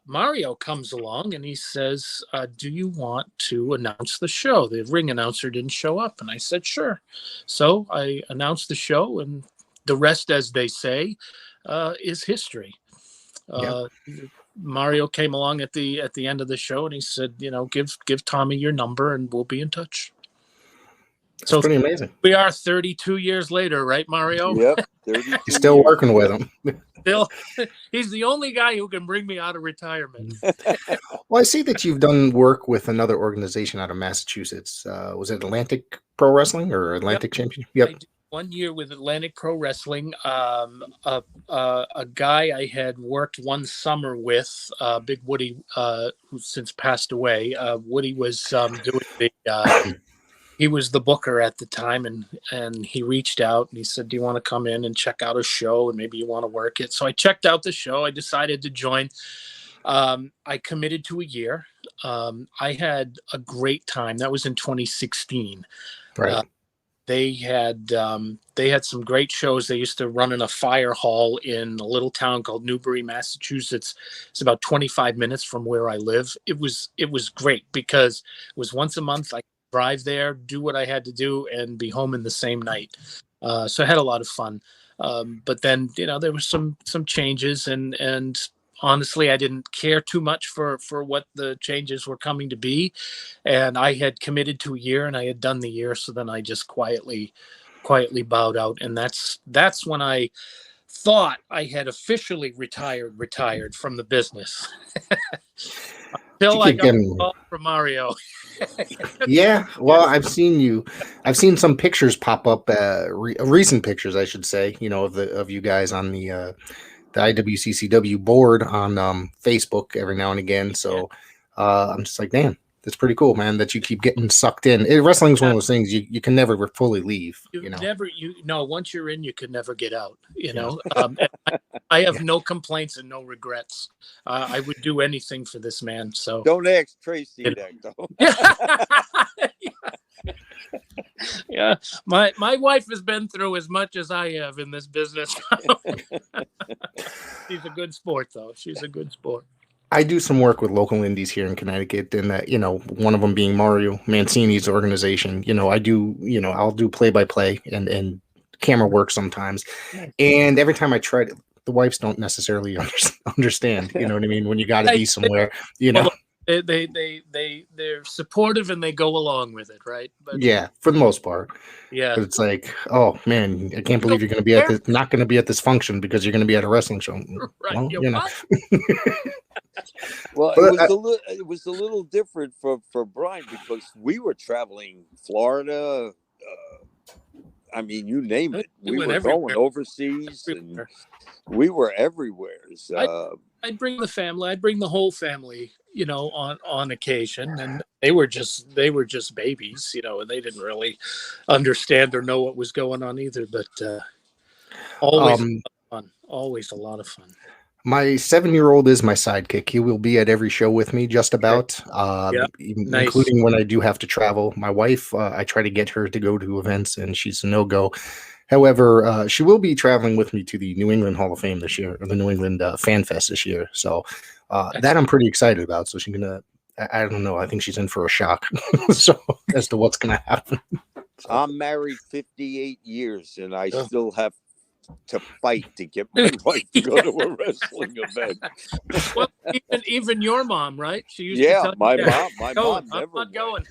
Mario comes along and he says, do you want to announce the show? The ring announcer didn't show up. And I said, sure. So I announced the show, and the rest, as they say, is history. Mario came along at the end of the show, and he said, give Tommy your number and we'll be in touch. That's pretty amazing. We are 32 years later, right, Mario? Yep. 32 You're still working with him. Still, he's the only guy who can bring me out of retirement. Well, I see that you've done work with another organization out of Massachusetts. Was it Atlantic Pro Wrestling or Atlantic Championship? Yep. I did 1 year with Atlantic Pro Wrestling. A guy I had worked one summer with, Big Woody, who's since passed away. Woody was doing the. He was the booker at the time, and he reached out and he said, do you want to come in and check out a show, and maybe you want to work it? So I checked out the show. I decided to join. I committed to a year. I had a great time. That was in 2016. Right. They had some great shows. They used to run in a fire hall in a little town called Newbury, Massachusetts. It's about 25 minutes from where I live. It was great because it was once a month. I drive there, do what I had to do, and be home in the same night. So I had a lot of fun. But then, there were some changes, and honestly, I didn't care too much for what the changes were coming to be. And I had committed to a year, and I had done the year. So then I just quietly bowed out. And that's when I thought I had officially retired from the business. Until I got a call from Mario. Yeah, well, I've seen some pictures pop up, recent pictures, I should say, of you guys on the IWCCW board on Facebook every now and again. So I'm just like, damn, it's pretty cool, man, that you keep getting sucked in. Wrestling's one of those things you can never fully leave. Once you're in, you can never get out. I have no complaints and no regrets. I would do anything for this man. So don't ask Tracy that though. Yeah, my wife has been through as much as I have in this business. She's a good sport, though. She's a good sport. I do some work with local indies here in Connecticut, and one of them being Mario Mancini's organization. I'll do play-by-play and camera work sometimes. And every time I try to, the wives don't necessarily understand. You know what I mean? When you got to be somewhere, They're supportive and they go along with it, right? But, yeah, for the most part. Yeah. But it's like, oh man, I can't believe you're going to be not going to be at this function because you're going to be at a wrestling show. Right. Well, Well, it was a little different for Brian because we were traveling Florida. I mean, you name it. We were going overseas, and we were everywhere. I'd bring the family. I'd bring the whole family, on occasion, and they were just babies, and they didn't really understand or know what was going on either. But always fun. Always a lot of fun. My 7-year-old is my sidekick. He will be at every show with me, just about, including when I do have to travel. My wife, I try to get her to go to events, and she's a no-go. However, she will be traveling with me to the New England Hall of Fame this year, or the New England Fan Fest this year. So that I'm pretty excited about. So she's gonna, I don't know, I think she's in for a shock. So as to what's gonna happen. I'm married 58 years, and I still have to fight to get my wife to go to a wrestling event. Well, even your mom, right? She used to tell my you, mom never went. Going.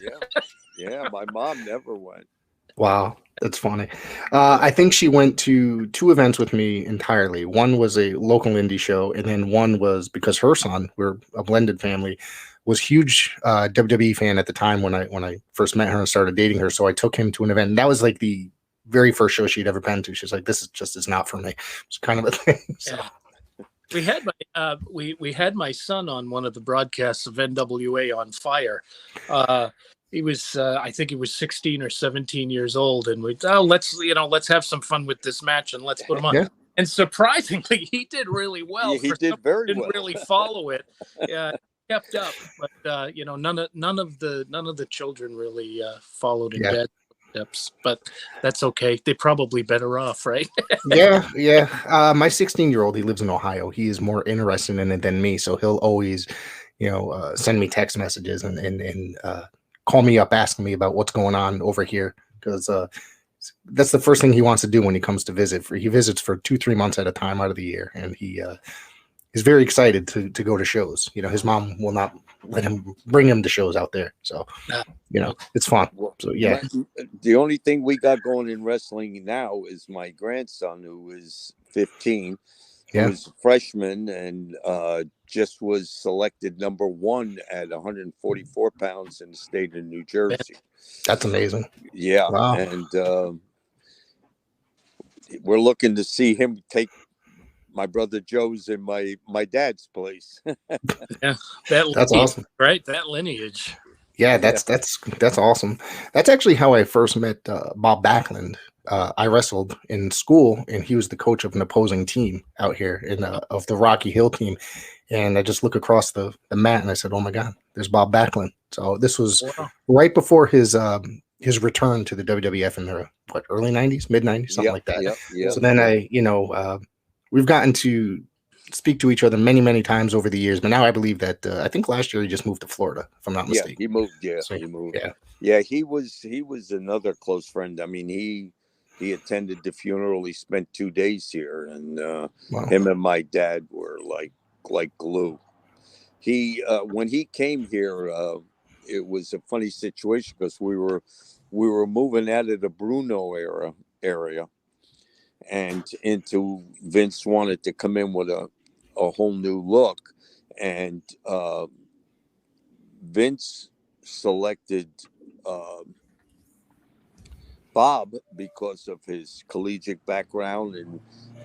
Yeah, my mom never went. Wow, that's funny. I think she went to 2 events with me entirely. One was a local indie show, and then one was because her son, we're a blended family, was huge WWE fan at the time when I first met her and started dating her. So I took him to an event. And that was like the very first show she'd ever been to. She's like, this is not for me. It's kind of a thing. So. Yeah. We had my son on one of the broadcasts of NWA on Fire. He was I think he was 16 or 17 years old, and let's have some fun with this match and let's put him on. Yeah. And surprisingly, he did really well. Yeah, he did very didn't well. Really follow it. Yeah, kept up, but none of the children really followed in bed. Steps, but that's okay. They're probably better off, right? Yeah. My 16-year-old, he lives in Ohio. He is more interested in it than me, so he'll always, send me text messages and call me up asking me about what's going on over here because that's the first thing he wants to do when he comes to visit. He visits for 2-3 months at a time out of the year, and he is very excited to go to shows. His mom will not let him bring him to shows out there. So, it's fun. So, yeah. The only thing we got going in wrestling now is my grandson, who is 15, who's a freshman and just was selected number 1 at 144 pounds in the state of New Jersey. That's amazing. Yeah. Wow. And we're looking to see him take my brother Joe's in my dad's place. Yeah, that's awesome, right? That lineage. Yeah, that's awesome. That's actually how I first met Bob Backlund. I wrestled in school, and he was the coach of an opposing team out here of the Rocky Hill team. And I just look across the mat, and I said, "Oh my God, there's Bob Backlund." So this was right before his return to the WWF in the early '90s, mid '90s, something like that. Yeah. So then we've gotten to speak to each other many, many times over the years, but now I believe that I think last year he just moved to Florida, if I'm not mistaken. Yeah, he moved. Yeah, so, he moved. Yeah. Yeah, he was another close friend. I mean, he attended the funeral. He spent 2 days here, and him and my dad were like glue. He when he came here, it was a funny situation because we were moving out of the Bruno area. And into Vince wanted to come in with a whole new look, and Vince selected Bob because of his collegiate background,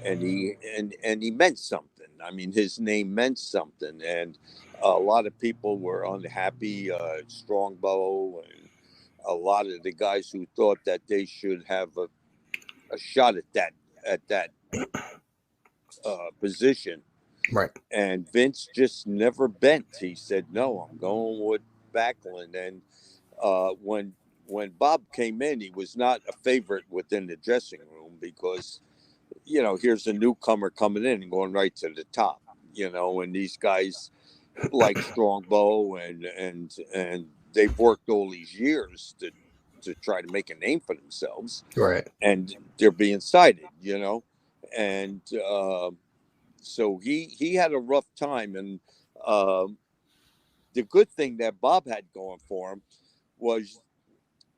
and he meant something. I mean, his name meant something, and a lot of people were unhappy. Strongbow and a lot of the guys who thought that they should have a shot at that position. Right. And Vince just never bent. He said, "No, I'm going with Backlund." And when Bob came in, he was not a favorite within the dressing room because, here's a newcomer coming in and going right to the top. And these guys like Strongbow and they've worked all these years to try to make a name for themselves. Right. And they're being cited, and so he had a rough time. And the good thing that Bob had going for him was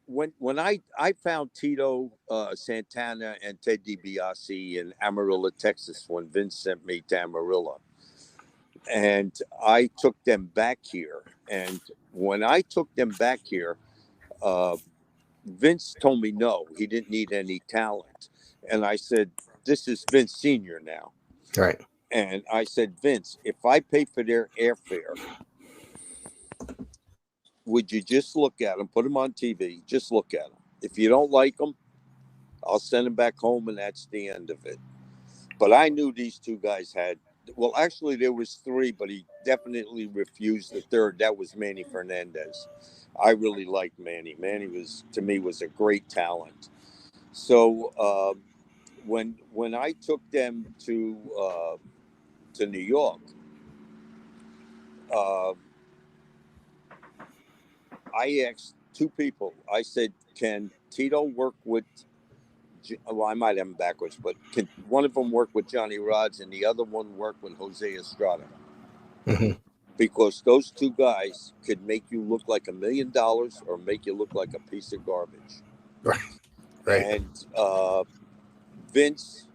when I found Tito Santana and Ted DiBiase in Amarillo, Texas, when Vince sent me to Amarillo, and I took them back here. And when I took them back here, Vince told me no, he didn't need any talent. And I said, "This is Vince Sr. now." Right. And I said, "Vince, if I pay for their airfare, would you just look at them, put them on TV, just look at them. If you don't like them, I'll send them back home, and that's the end of it." But I knew these two guys had, well, actually there was three, but he definitely refused the third. That was Manny Fernandez. I really liked Manny. Manny to me was a great talent. So when I took them to New York, I asked two people. I said, "Can Tito work with?" Well, I might have them backwards, but can one of them work with Johnny Rods and the other one work with Jose Estrada? Mm-hmm. Because those two guys could make you look like $1 million or make you look like a piece of garbage. Right. Right. And Vince,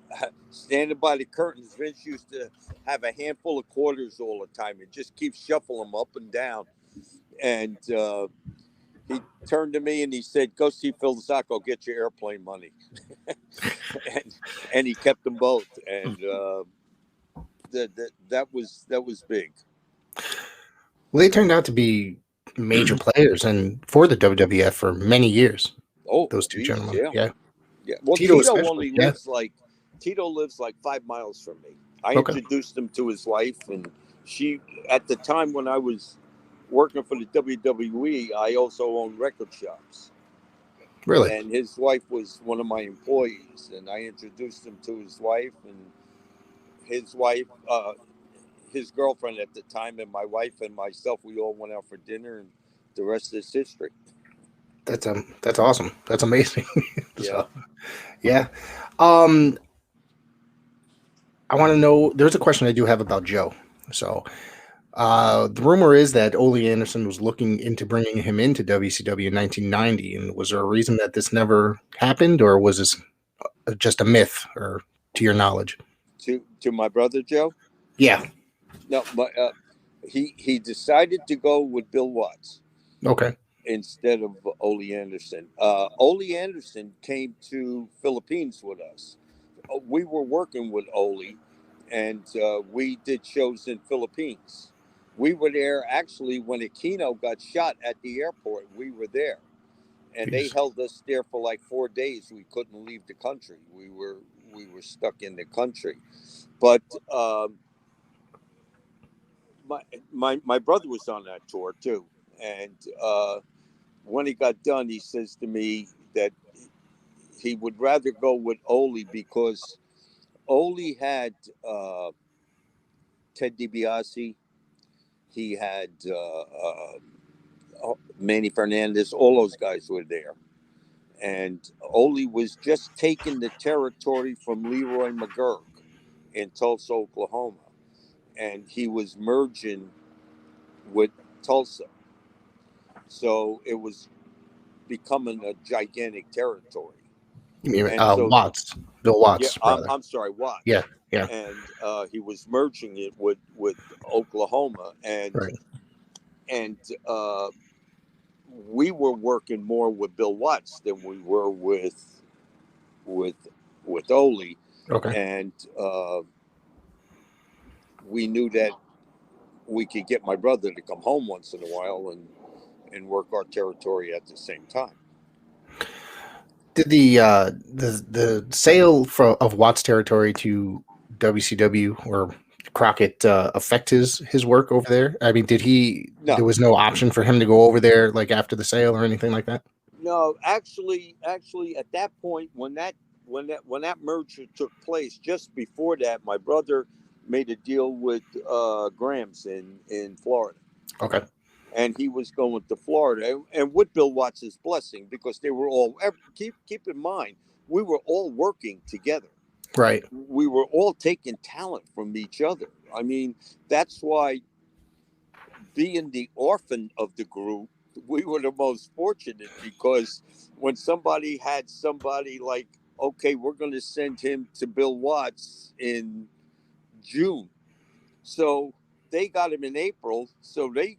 standing by the curtains, Vince used to have a handful of quarters all the time and just keep shuffling them up and down. And he turned to me and he said, "Go see Phil Zacco, get your airplane money." and he kept them both. And that was big. Well, they turned out to be major players and for the WWF for many years. Oh, those two geez, gentlemen. Yeah. Well, Tito only lives Tito lives like 5 miles from me. I introduced him to his wife, and she, at the time when I was working for the WWE, I also owned record shops. Really? And his wife was one of my employees, and I introduced him to his wife, and his wife, his girlfriend at the time, and my wife and myself, we all went out for dinner, and the rest is history. That's awesome. That's amazing. Yeah. Yeah. I want to know, there's a question I do have about Joe. So the rumor is that Ole Anderson was looking into bringing him into WCW in 1990. And was there a reason that this never happened, or was this just a myth, or to your knowledge? To my brother, Joe? Yeah. No, but he decided to go with Bill Watts. Okay. Instead of Ole Anderson. Ole Anderson came to Philippines with us. We were working with Ole, and we did shows in Philippines. We were there actually when Aquino got shot at the airport. We were there, and they held us there for like 4 days. We couldn't leave the country. We were stuck in the country. But my brother was on that tour too, and when he got done, he says to me that he would rather go with Ole because Ole had Ted DiBiase, he had Manny Fernandez, all those guys were there. And Ole was just taking the territory from Leroy McGurk in Tulsa, Oklahoma. And he was merging with Tulsa. So it was becoming a gigantic territory. You mean Watts, Bill Watts? Yeah, I'm sorry, Watts. Yeah. And he was merging it with Oklahoma, and we were working more with Bill Watts than we were with Ole, Okay. and we knew that we could get my brother to come home once in a while and work our territory at the same time. Did the sale of Watts territory to WCW or Crockett affect his work over there? I mean, No. there was no option for him to go over there like after the sale or anything like that? No, actually, at that point, when that merger took place, just before that, my brother made a deal with Graham's in Florida. Okay. And he was going to Florida, and with Bill Watts' blessing, because they were all, keep in mind, we were all working together. Right. We were all taking talent from each other. I mean, that's why, being the orphan of the group, we were the most fortunate, because when somebody had somebody like, okay, we're going to send him to Bill Watts in June. So they got him in April. So they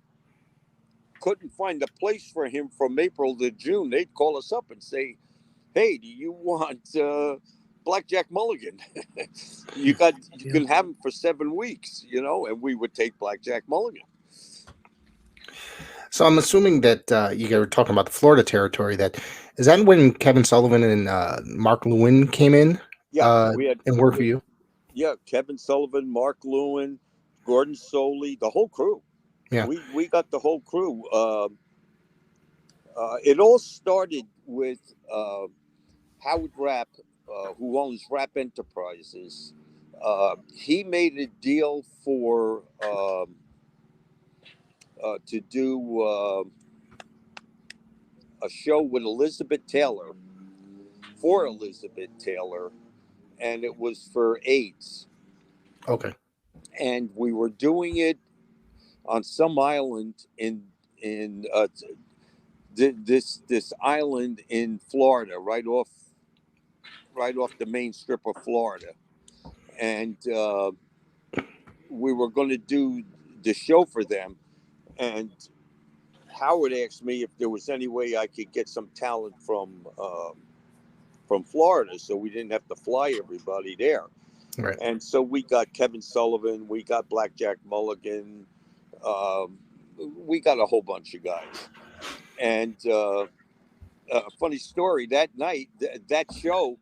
couldn't find a place for him from April to June. They'd call us up and say, hey, do you want Blackjack Mulligan? you can have him for 7 weeks, and we would take Blackjack Mulligan. So I'm assuming that you guys were talking about the Florida territory. Is that when Kevin Sullivan and Mark Lewin came in? Yeah, and worked for you. Yeah, Kevin Sullivan, Mark Lewin, Gordon Soley, the whole crew. Yeah, we got the whole crew. It all started with Howard Rapp, who owns Rapp Enterprises. He made a deal for to do a show with Elizabeth Taylor, and it was for AIDS. Okay. And we were doing it on some island in this island in Florida, right off the main strip of Florida, and we were going to do the show for them. And Howard asked me if there was any way I could get some talent from Florida, so we didn't have to fly everybody there. Right. And so we got Kevin Sullivan, we got Blackjack Mulligan, we got a whole bunch of guys. And a funny story, that night, that show,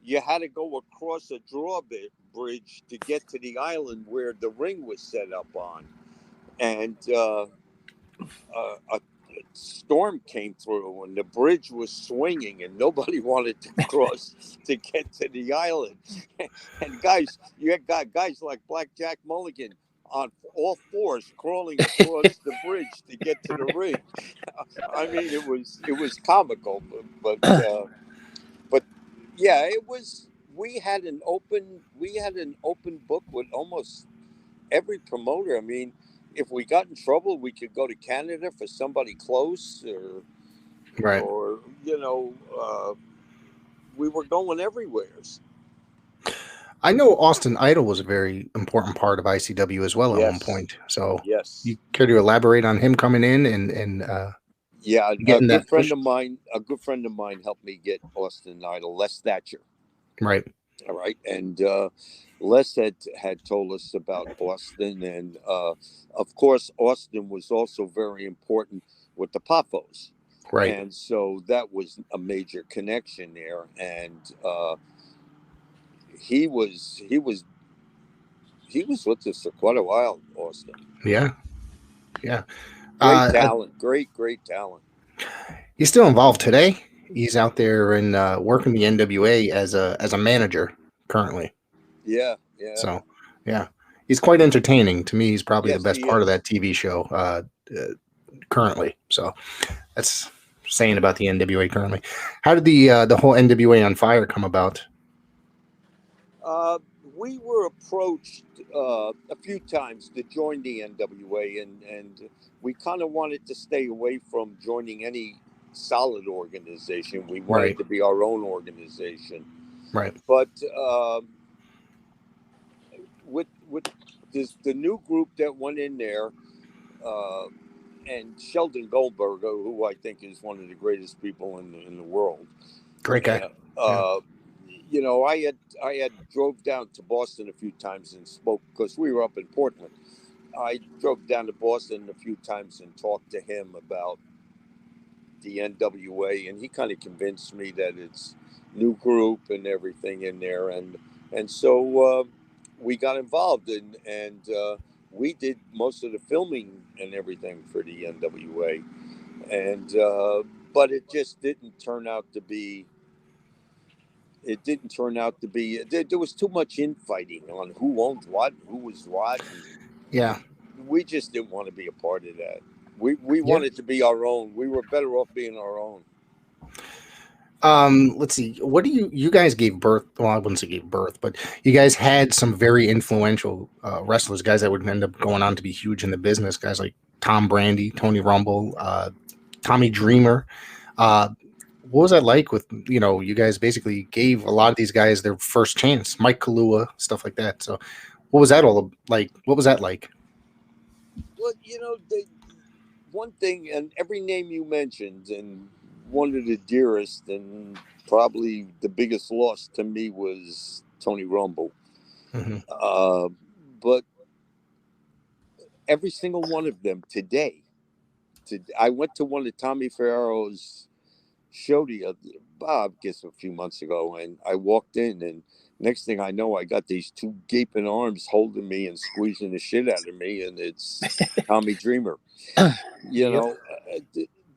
you had to go across a drawbridge to get to the island where the ring was set up on. And a storm came through and the bridge was swinging and nobody wanted to cross to get to the island. And you had guys like Blackjack Mulligan on all fours crawling across the bridge to get to the ring. I mean, it was comical, but yeah, it was. We had an open book with almost every promoter. I mean, if we got in trouble, we could go to Canada for somebody close, Right. or we were going everywhere. I know Austin Idol was a very important part of ICW as well at Yes. one point. So Yes. you care to elaborate on him coming in and Yeah, getting that a good friend of mine helped me get Austin Idol, Les Thatcher. right. All right. And Les had told us about Austin. And of course, Austin was also very important with the Poffos. Right. And so that was a major connection there. And he was with us for quite a while, Austin. Yeah. Yeah. Great talent. Great talent. He's still involved today. He's out there and working the NWA as a manager currently. Yeah. So, yeah, he's quite entertaining. To me, he's probably the best part of that TV show currently. So that's saying about the NWA currently. How did the whole NWA on Fire come about? We were approached a few times to join the NWA, and we kind of wanted to stay away from joining any solid organization. We wanted to be our own organization. Right. But with the new group that went in there, and Sheldon Goldberger, who I think is one of the greatest people in the world. Great guy. You know, I had drove down to Boston a few times and spoke, because we were up in Portland. I drove down to Boston a few times and talked to him about the NWA, and he kind of convinced me that it's new group and everything in there, and so we got involved, and we did most of the filming and everything for the NWA, and but it just didn't turn out to be. It didn't turn out to be. There was too much infighting on who owned what, who was what. Yeah. We just didn't want to be a part of that. We wanted to be our own. We were better off being our own. Let's see. What do you guys gave birth? Well, I wouldn't say gave birth, but you guys had some very influential wrestlers, guys that would end up going on to be huge in the business. Guys like Tom Brady, Tony Rumble, Tommy Dreamer. What was that like with, you guys basically gave a lot of these guys their first chance, Mike Kaluuya, stuff like that. So what was that all like? What was that like? Well, one thing, and every name you mentioned, and one of the dearest and probably the biggest loss to me was Tony Rumble. Mm-hmm. But every single one of them today, I went to one of Tommy Ferraro's show I guess a few months ago, and I walked in, and next thing I know, I got these two gaping arms holding me and squeezing the shit out of me, and it's Tommy Dreamer.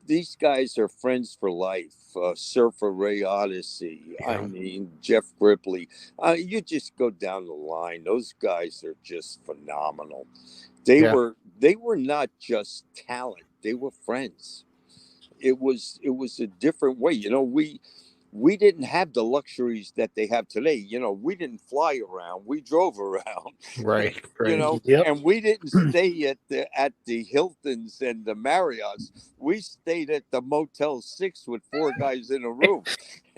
These guys are friends for life. Surfer Ray Odyssey. Yeah. I mean, Jeff Ripley. You just go down the line. Those guys are just phenomenal. They were not just talent. They were friends. It was a different way. We didn't have the luxuries that they have today. We didn't fly around. We drove around. Right. And we didn't stay at the Hiltons and the Marriotts. We stayed at the Motel 6 with 4 guys in a room.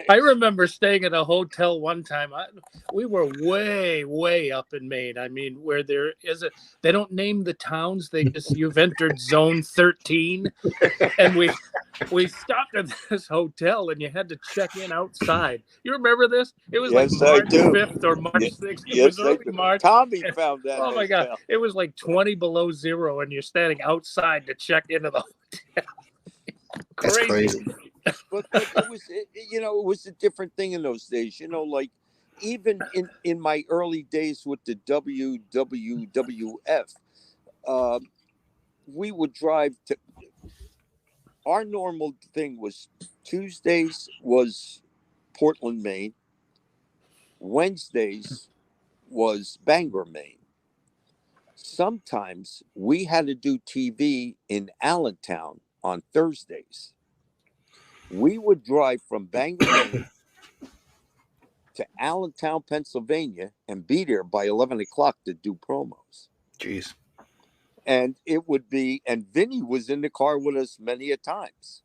I remember staying at a hotel one time. We were way up in Maine. I mean, where they don't name the towns. You've entered zone 13. And we stopped at this hotel, and you had to check in outside. You remember this? It was like March 5th or March 6th. It was early March. Tommy found that. Oh my God. It was like 20 below zero, and you're standing outside to check into the hotel. That's crazy. But it was a different thing in those days. Like even in my early days with the WWF, we would drive to. Our normal thing was Tuesdays was Portland, Maine. Wednesdays was Bangor, Maine. Sometimes we had to do TV in Allentown on Thursdays. We would drive from Bangor, Maine to Allentown, Pennsylvania, and be there by 11 o'clock to do promos. Jeez. And it would be, and Vinny was in the car with us many a times.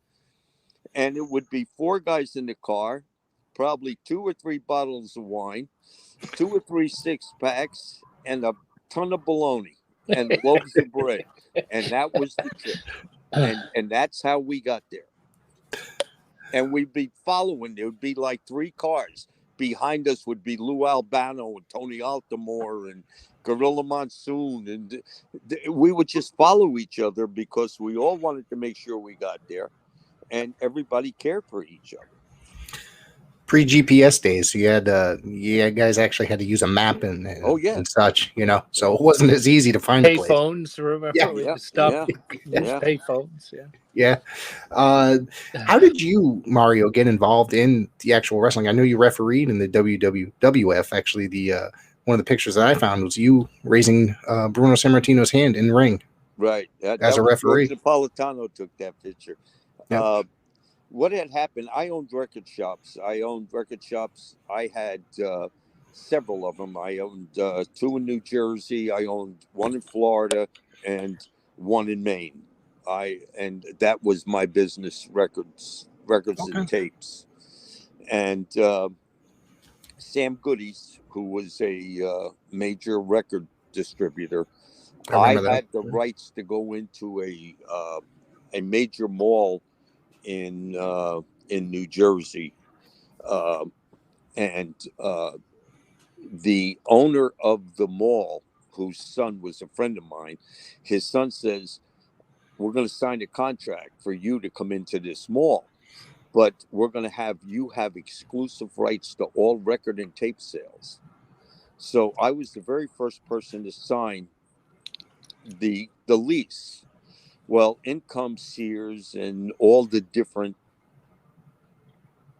And it would be 4 guys in the car, probably 2 or 3 bottles of wine, 2 or 3 6-packs, and a ton of bologna and loaves of bread. And that was the trip. And that's how we got there. And we'd be following. There would be like 3 cars. Behind us would be Lou Albano and Tony Altamore and Gorilla Monsoon. And we would just follow each other because we all wanted to make sure we got there. And everybody cared for each other. Pre-GPS days, so you guys actually had to use a map and such, so it wasn't as easy to find pay phones. Remember? Pay phones. Yeah. How did you, Mario, get involved in the actual wrestling? I know you refereed in the WWF. Actually, the one of the pictures that I found was you raising Bruno Sammartino's hand in the ring. Right. As a referee. Napolitano took that picture. Yep. What had happened, I owned record shops. I had several of them. I owned 2 in New Jersey. I owned 1 in Florida and 1 in Maine. And that was my business, records and tapes. And Sam Goodies, who was a major record distributor, I remember that. had the rights to go into a major mall in New Jersey, uh, and the owner of the mall, whose son was a friend of mine, his son says, "We're going to sign a contract for you to come into this mall, but we're going to have you have exclusive rights to all record and tape sales." So I was the very first person to sign the lease. Well, in comes Sears and all the different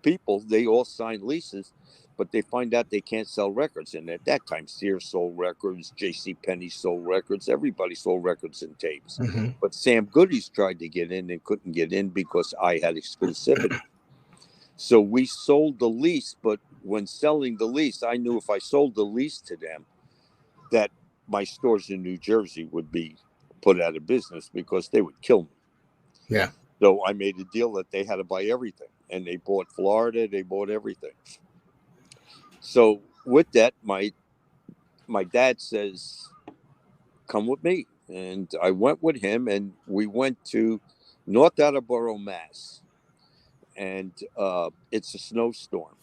people. They all sign leases, but they find out they can't sell records. And at that time, Sears sold records, J.C. Penney sold records, everybody sold records and tapes. Mm-hmm. But Sam Goody's tried to get in and couldn't get in because I had exclusivity. So we sold the lease, but when selling the lease, I knew if I sold the lease to them, that my stores in New Jersey would be put out of business because they would kill me. Yeah. So I made a deal that they had to buy everything, and they bought Florida, they bought everything. So with that, my dad says, "Come with me," and I went with him, and we went to North Attleboro, Mass, and it's a snowstorm,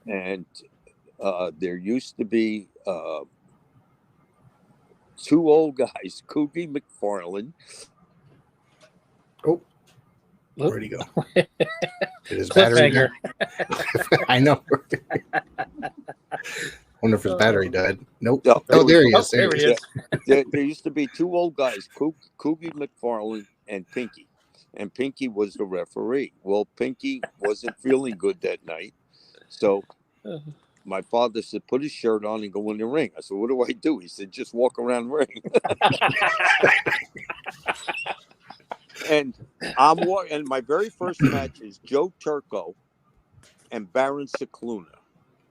and there used to be two old guys, Coogie McFarlane. Oh, where'd he go? Did his Cliffhanger. I know. Wonder if his battery died. Nope. Oh, Oh, there he Oh, is. there he is. There used to be two old guys, Coogie McFarlane and Pinky. And Pinky was the referee. Well, Pinky wasn't feeling good that night. So my father said, "Put his shirt on and go in the ring." I said, "What do I do?" He said, "Just walk around the ring." And and my very first match is Joe Turco and Baron Cicluna.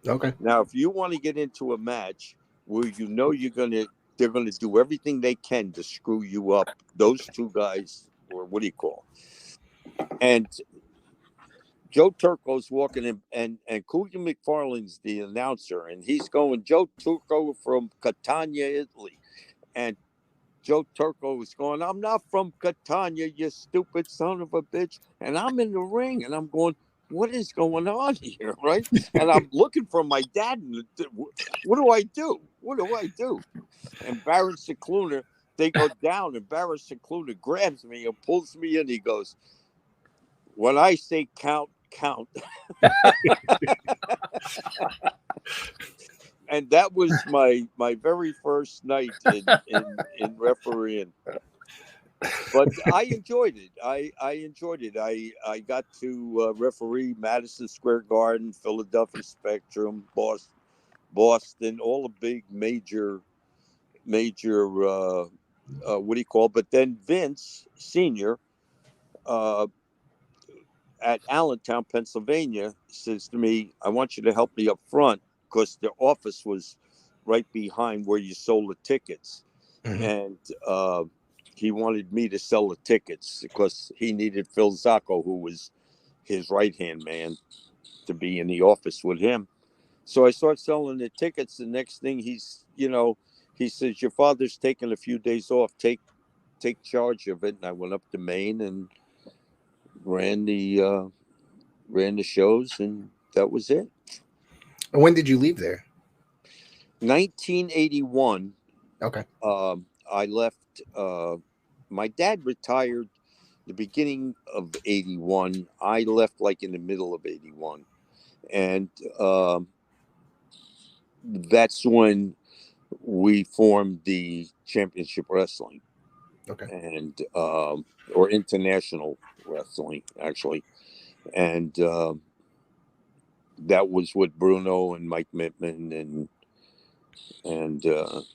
Okay. Now, if you want to get into a match where you know they're gonna do everything they can to screw you up, those two guys, or what do you call? And Joe Turco's walking in, and Coogie McFarlane's the announcer, and he's going, "Joe Turco from Catania, Italy," and Joe Turco was going, "I'm not from Catania, you stupid son of a bitch," and I'm in the ring, and I'm going, "What is going on here?" Right? And I'm looking for my dad. What do I do? What do I do? And Baron Cicluna, they go down, and Baron Cicluna grabs me and pulls me in. He goes, "When I say count, count." And that was my very first night in refereeing. But I enjoyed it. I enjoyed it. I got to referee Madison Square Garden, Philadelphia Spectrum, Boston, all the big major what do you call? But then Vince Senior at Allentown, Pennsylvania, says to me, "I want you to help me up front," because their office was right behind where you sold the tickets. Mm-hmm. And he wanted me to sell the tickets because he needed Phil Zacco, who was his right-hand man, to be in the office with him. So I start selling the tickets. The next thing he says, "Your father's taking a few days off. Take charge of it." And I went up to Maine and ran the shows, and that was it. And when did you leave there? 1981. Okay. I left. My dad retired the beginning of 81. I left like in the middle of 81. And that's when we formed the Championship Wrestling. Okay. And or International Wrestling, actually. And that was with Bruno and Mike Mittman and the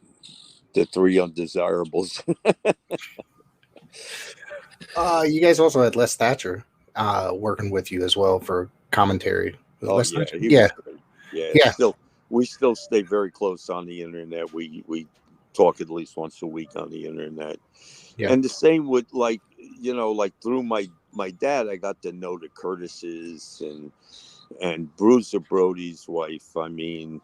three undesirables. You guys also had Les Thatcher working with you as well for commentary. Oh, Les yeah, Thatcher? he Yeah. was great. Yeah. We still stay very close on the internet. We talk at least once a week on the internet. Yeah. And the same with like through my dad, I got to know the Curtises and Bruiser Brody's wife. I mean,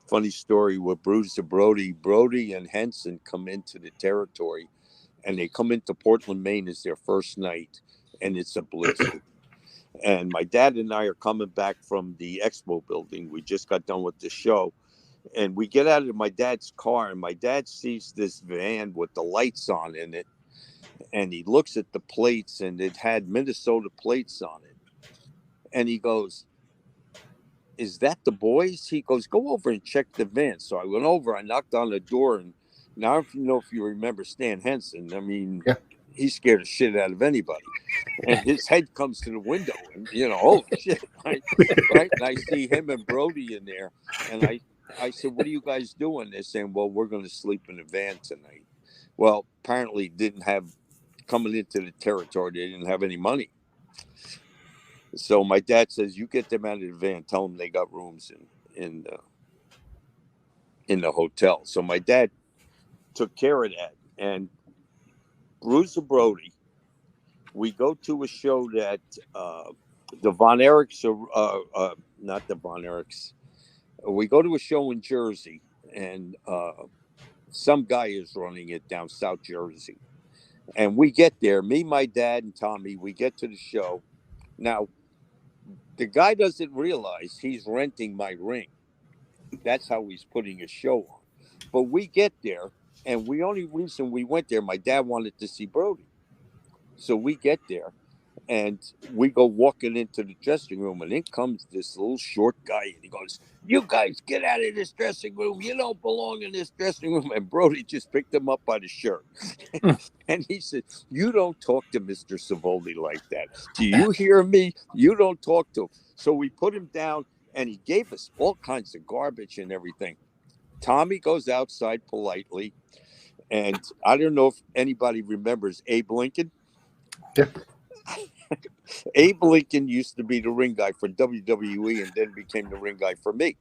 funny story with Bruce Brody. Brody and Henson come into the territory, and they come into Portland, Maine as their first night, and it's a blizzard. And my dad and I are coming back from the expo building. We just got done with the show. And we get out of my dad's car, and my dad sees this van with the lights on in it. And he looks at the plates, and it had Minnesota plates on it. And he goes, "Is that the boys?" He goes, "Go over and check the van." So I went over, I knocked on the door, and now I don't know if you remember Stan Henson. I mean, Yeah. He scared the shit out of anybody. And his head comes to the window, and, oh, shit. Right? And I see him and Brody in there. And I said, "What are you guys doing?" They're saying, "Well, we're going to sleep in the van tonight." Well, apparently coming into the territory, they didn't have any money. So my dad says, "You get them out of the van, tell them they got rooms in the hotel." So my dad took care of that. And Bruce and Brody, we go to a show that the Von Erichs, not the Von Erichs. We go to a show in Jersey, and some guy is running it down South Jersey. And we get there, me, my dad, and Tommy, we get to the show. Now, the guy doesn't realize he's renting my ring. That's how he's putting a show on. But we get there, and the only reason we went there, my dad wanted to see Brody. So we get there, and we go walking into the dressing room, and in comes this little short guy, and he goes, "You guys get out of this dressing room. You don't belong in this dressing room." And Brody just picked him up by the shirt. And he said, "You don't talk to Mr. Savoldi like that. Do you hear me? You don't talk to him." So we put him down, and he gave us all kinds of garbage and everything. Tommy goes outside politely, and I don't know if anybody remembers Abe Lincoln. Yeah. Abe Lincoln used to be the ring guy for WWE and then became the ring guy for me.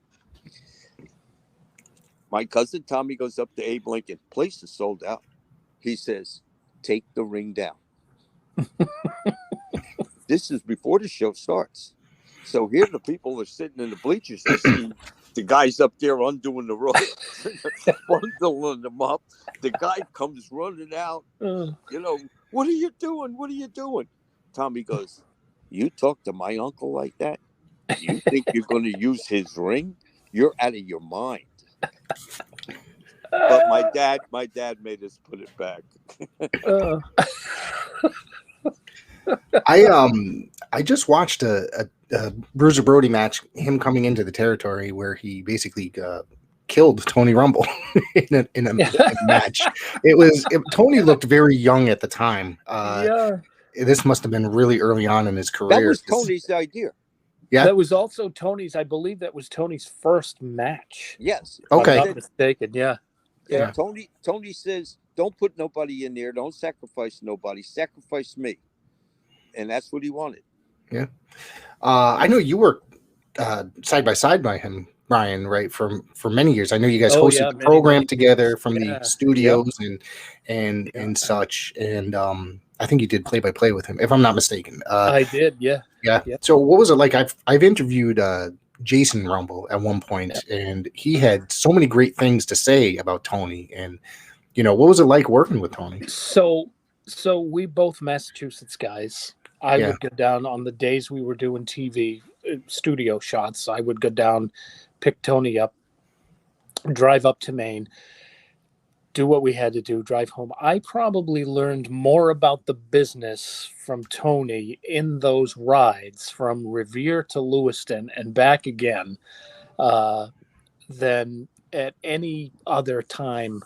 My cousin Tommy goes up to Abe Lincoln. Place is sold out. He says, "Take the ring down." This is before the show starts. So here the people are sitting in the bleachers. I see the guys up there undoing the rope, bundling them up. The guy comes running out. "What are you doing? What are you doing?" Tommy goes, "You talk to my uncle like that? You think you're going to use his ring? You're out of your mind." But my dad made us put it back. I just watched a Bruiser Brody match, him coming into the territory where he basically killed Tony Rumble in a match. Tony looked very young at the time. This must have been really early on in his career. That was Tony's idea. Yeah, that was also Tony's. I believe that was Tony's first match. Yes. Okay. If I'm not mistaken. Yeah. Yeah. Tony says, "Don't put nobody in there. Don't sacrifice nobody. Sacrifice me." And that's what he wanted. Yeah. I know you worked side by side by him, Brian, right? For many years. I know you guys hosted the program together from the studios and such. And I think you did play-by-play with him, if I'm not mistaken. I did, yeah. So what was it like? I've interviewed Jason Rumble at one point, and he had so many great things to say about Tony. And what was it like working with Tony? So we both Massachusetts guys. I would go down on the days we were doing TV studio shots. I would go down, pick Tony up, drive up to Maine, do what we had to do, drive home. I probably learned more about the business from Tony in those rides from Revere to Lewiston and back again than at any other time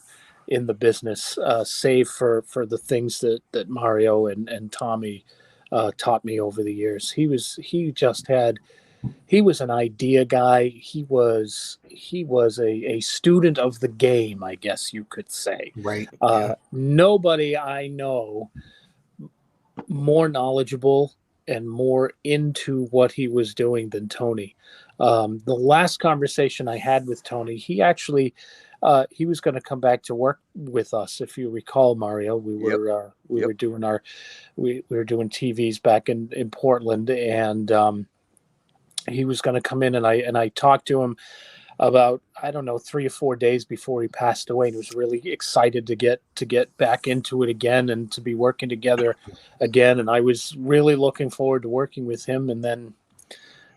in the business, save for the things that Mario and Tommy taught me over the years. He was an idea guy. He was a student of the game, I guess you could say. Right. Nobody I know more knowledgeable and more into what he was doing than Tony. The last conversation I had with Tony, he actually he was going to come back to work with us. If you recall, Mario, we were doing we were doing TVs back in Portland, and he was going to come in, and I talked to him. about, I don't know, 3 or 4 days before he passed away, and was really excited to get back into it again and to be working together again. And I was really looking forward to working with him. And then,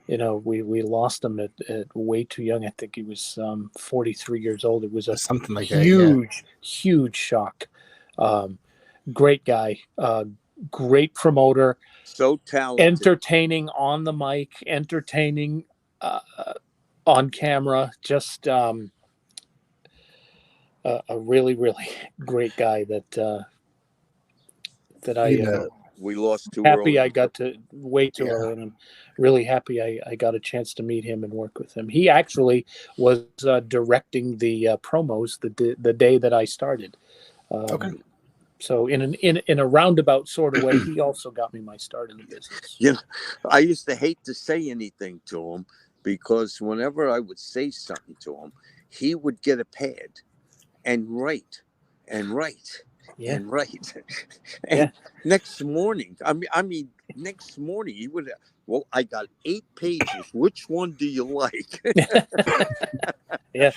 we lost him at way too young. I think he was 43 years old. It was a something like that. Yeah. Huge shock. Great guy, great promoter, so talented, entertaining on the mic, entertaining on camera, just a really, really great guy that we lost too happy early. I got to way too early, and I'm really happy I got a chance to meet him and work with him. He actually was directing the promos the day that I started. Okay. So in a roundabout sort of way, he also got me my start in the business. I used to hate to say anything to him, because whenever I would say something to him, he would get a pad and write and write and write. And next morning, next morning he would, well, I got 8 pages. Which one do you like? Yeah.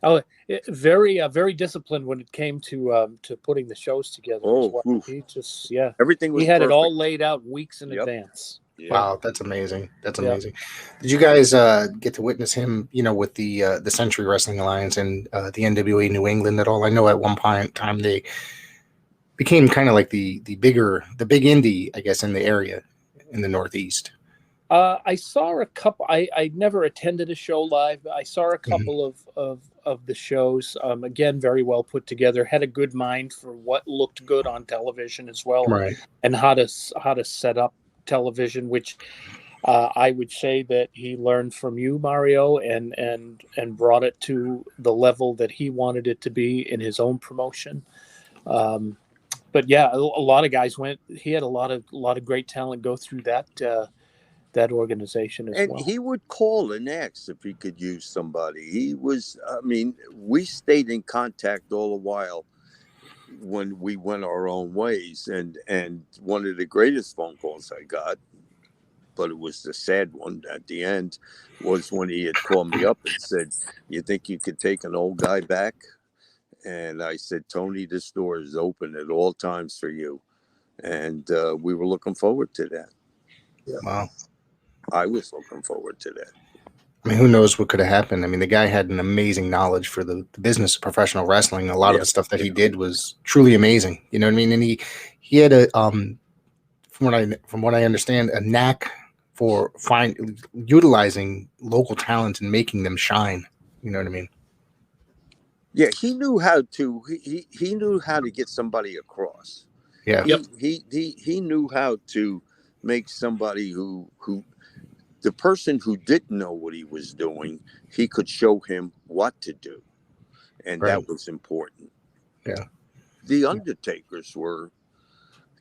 Oh, very disciplined when it came to putting the shows together. Oh, as well. He just everything was. He had perfect. It all laid out weeks in advance. Yep. Wow, that's amazing. That's amazing. Did you guys get to witness him, with the Century Wrestling Alliance and the NWA New England at all? I know at one point in time they became kind of like the big indie, I guess, in the area in the Northeast. I saw a couple. I never attended a show live, but I saw a couple of the shows. Again, very well put together. Had a good mind for what looked good on television as well, right? And how to set up television, which I would say that he learned from you, Mario, and brought it to the level that he wanted it to be in his own promotion. But yeah, a lot of guys went. He had a lot of great talent go through that organization as well. And he would call and ask if he could use somebody. He was, we stayed in contact all the while when we went our own ways. And one of the greatest phone calls I got, but it was the sad one at the end, was when he had called me up and said, "You think you could take an old guy back?" And I said, "Tony, this door is open at all times for you." And we were looking forward to that. Yeah. Wow. I was looking forward to that. I mean, who knows what could have happened? I mean, the guy had an amazing knowledge for the business of professional wrestling. A lot of the stuff that he did was truly amazing. You know what I mean? And he had a from what I understand, a knack for utilizing local talent and making them shine. You know what I mean? Yeah, he knew how to. He knew how to get somebody across. Yeah. He knew how to make somebody who the person who didn't know what he was doing, he could show him what to do. And that was important. Yeah. The Undertakers were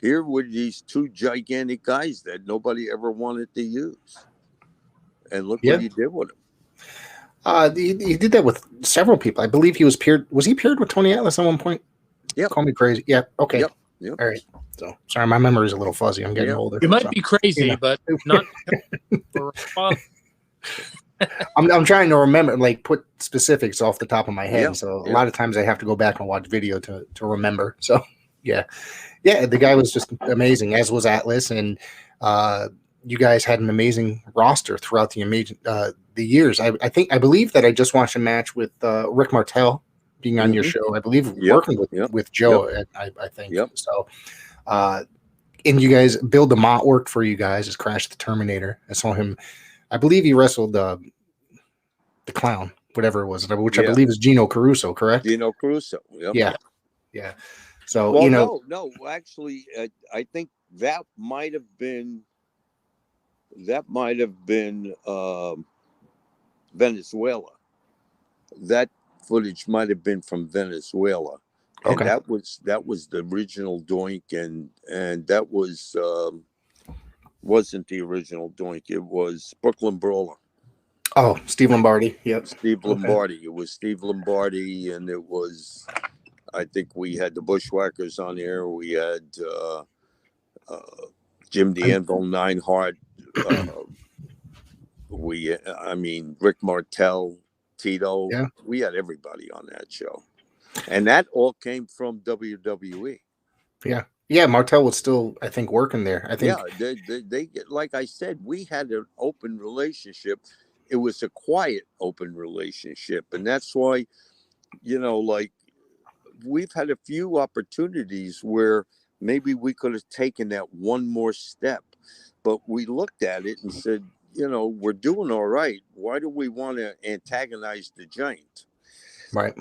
these 2 gigantic guys that nobody ever wanted to use. And look what he did with them. He did that with several people. I believe he was paired. Was he paired with Tony Atlas at one point? Yeah. Call me crazy. Yeah. Okay. Yep. All right. So sorry, my memory is a little fuzzy. I'm getting older. You might be crazy, but not. I'm trying to remember, like, put specifics off the top of my head. Yeah. So a lot of times I have to go back and watch video to remember. So yeah, the guy was just amazing, as was Atlas, and you guys had an amazing roster throughout the years. I believe that I just watched a match with Rick Martel being on your show. I believe working with Joe. I think so. And you guys, Bill DeMott worked for you guys as Crash the Terminator. I saw him. I believe he wrestled the clown, whatever it was, which I believe is Gino Caruso, correct? Gino Caruso. Yep. Yeah. So, well, no, actually, I think that might have been Venezuela. That footage might have been from Venezuela. And that was the original Doink, and that wasn't the original Doink. It was Brooklyn Brawler. Oh, Steve Lombardi. Yep. Steve Lombardi. It was Steve Lombardi, and it was, I think we had the Bushwhackers on there. We had Jim the Anvil Neidhart. Rick Martel, Tito. Yeah. We had everybody on that show. And that all came from WWE. Yeah. Yeah, Martel was still, I think, working there. I think. Yeah, they like I said, we had an open relationship. It was a quiet, open relationship. And that's why, like we've had a few opportunities where maybe we could have taken that one more step. But we looked at it and said, we're doing all right. Why do we want to antagonize the giant? Right.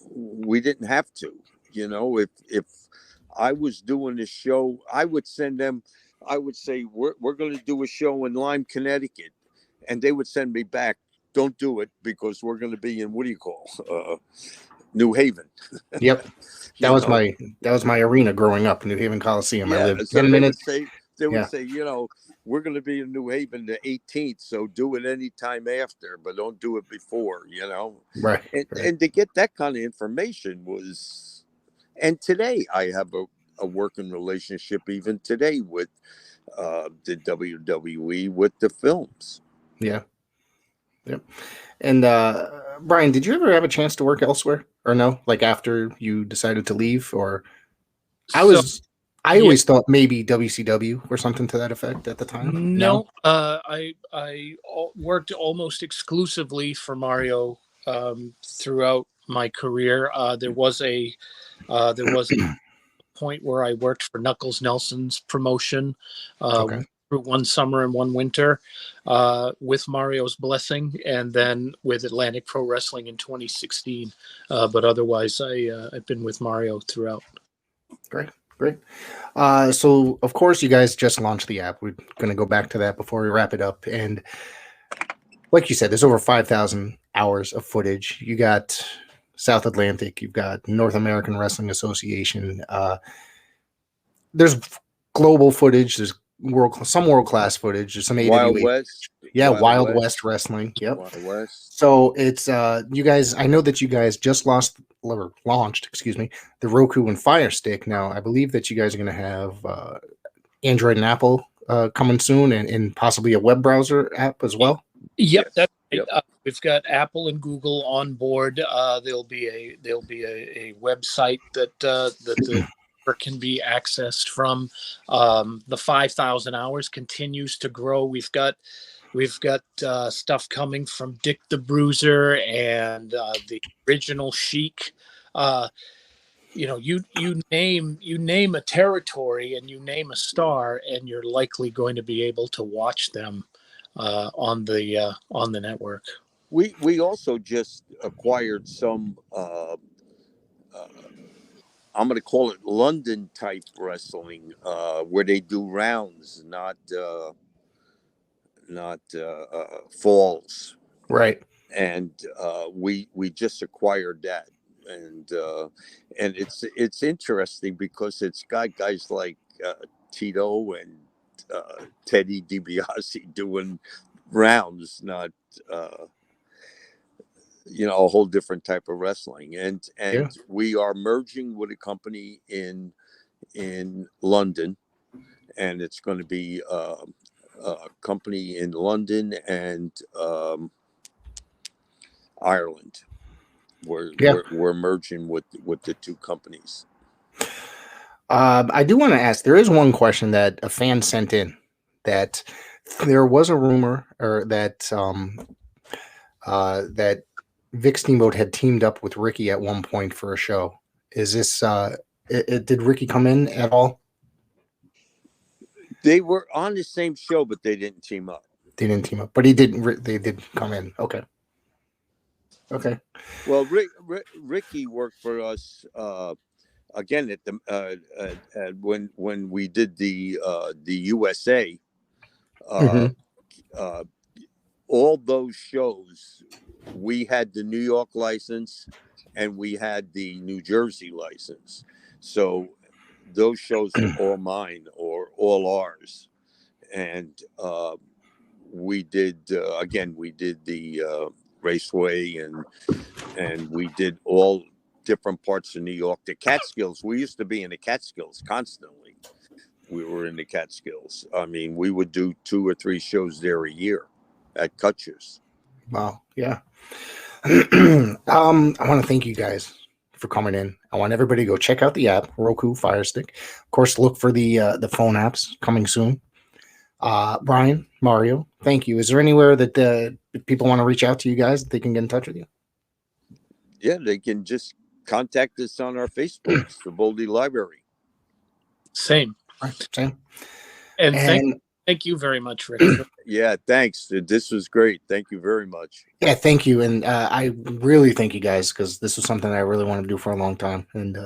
We didn't have to. If I was doing a show, I would send them. I would say we're going to do a show in Lyme, Connecticut, and they would send me back. Don't do it because we're going to be in New Haven. Yep. That was my arena growing up, New Haven Coliseum. Yeah, I lived so 10 minutes. They would say, we're going to be in New Haven the 18th, so do it any time after, but don't do it before, Right. And to get that kind of information was, and today I have a working relationship even today with the WWE with the films. Yeah. Yep. And Brian, did you ever have a chance to work elsewhere or no? Like after you decided to leave, or I always thought maybe WCW or something to that effect at the time. No, I worked almost exclusively for Mario throughout my career. There was a point where I worked for Knuckles Nelson's promotion through one summer and one winter with Mario's blessing, and then with Atlantic Pro Wrestling in 2016. But otherwise, I've been with Mario throughout. Great. So, of course, you guys just launched the app. We're going to go back to that before we wrap it up. And like you said, there's over 5,000 hours of footage. You got South Atlantic. You've got North American Wrestling Association. There's global footage. There's some world-class footage. There's some AWA. Wild West. Yeah, Wild West Wrestling. Yep. Wild West. So it's you guys. I know that you guys just launched, the Roku and Fire Stick. Now I believe that you guys are going to have Android and Apple coming soon, and possibly a web browser app as well. Yep, that's right. We've got Apple and Google on board. There'll be a website that can be accessed from. The 5,000 hours continues to grow. We've got stuff coming from Dick the Bruiser and the original Sheik. You name a territory and you name a star, and you're likely going to be able to watch them on the network. We also just acquired some. I'm going to call it London type wrestling, where they do rounds, not falls. Right. And we just acquired that, and it's interesting because it's got guys like Tito and Teddy DiBiase doing rounds, not a whole different type of wrestling, and we are merging with a company in London, and it's going to be a company in London and Ireland. We're merging with the two companies. I do want to ask. There is one question that a fan sent in, that there was a rumor, or that that Vic Steamboat had teamed up with Ricky at one point for a show. Is this? Did Ricky come in at all? They were on the same show, but they didn't team up. They didn't team up, but he did. They did come in. Okay. Well, Ricky worked for us again at the when we did the USA. All those shows, we had the New York license and we had the New Jersey license. So those shows are all mine or all ours. And we did the Raceway and we did all different parts of New York. The Catskills, we used to be in the Catskills constantly. We were in the Catskills. I mean, we would do 2 or 3 shows there a year at Kutcher's. Wow. Yeah. I want to thank you guys for coming in. I want everybody to go check out the app, Roku Fire Stick. Of course, look for the phone apps coming soon. Brian, Mario, thank you. Is there anywhere that people want to reach out to you guys that they can get in touch with you? Yeah, they can just contact us on our Facebook, Savoldi Library. Same. Right, same. And thank you very much, Rick. Yeah, thanks. This was great. Thank you very much. Yeah, thank you. And I really thank you guys, because this was something I really wanted to do for a long time. And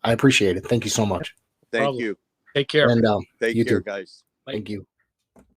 I appreciate it. Thank you so much. Thank you. Take care. And Take you care, too. guys. Thank you.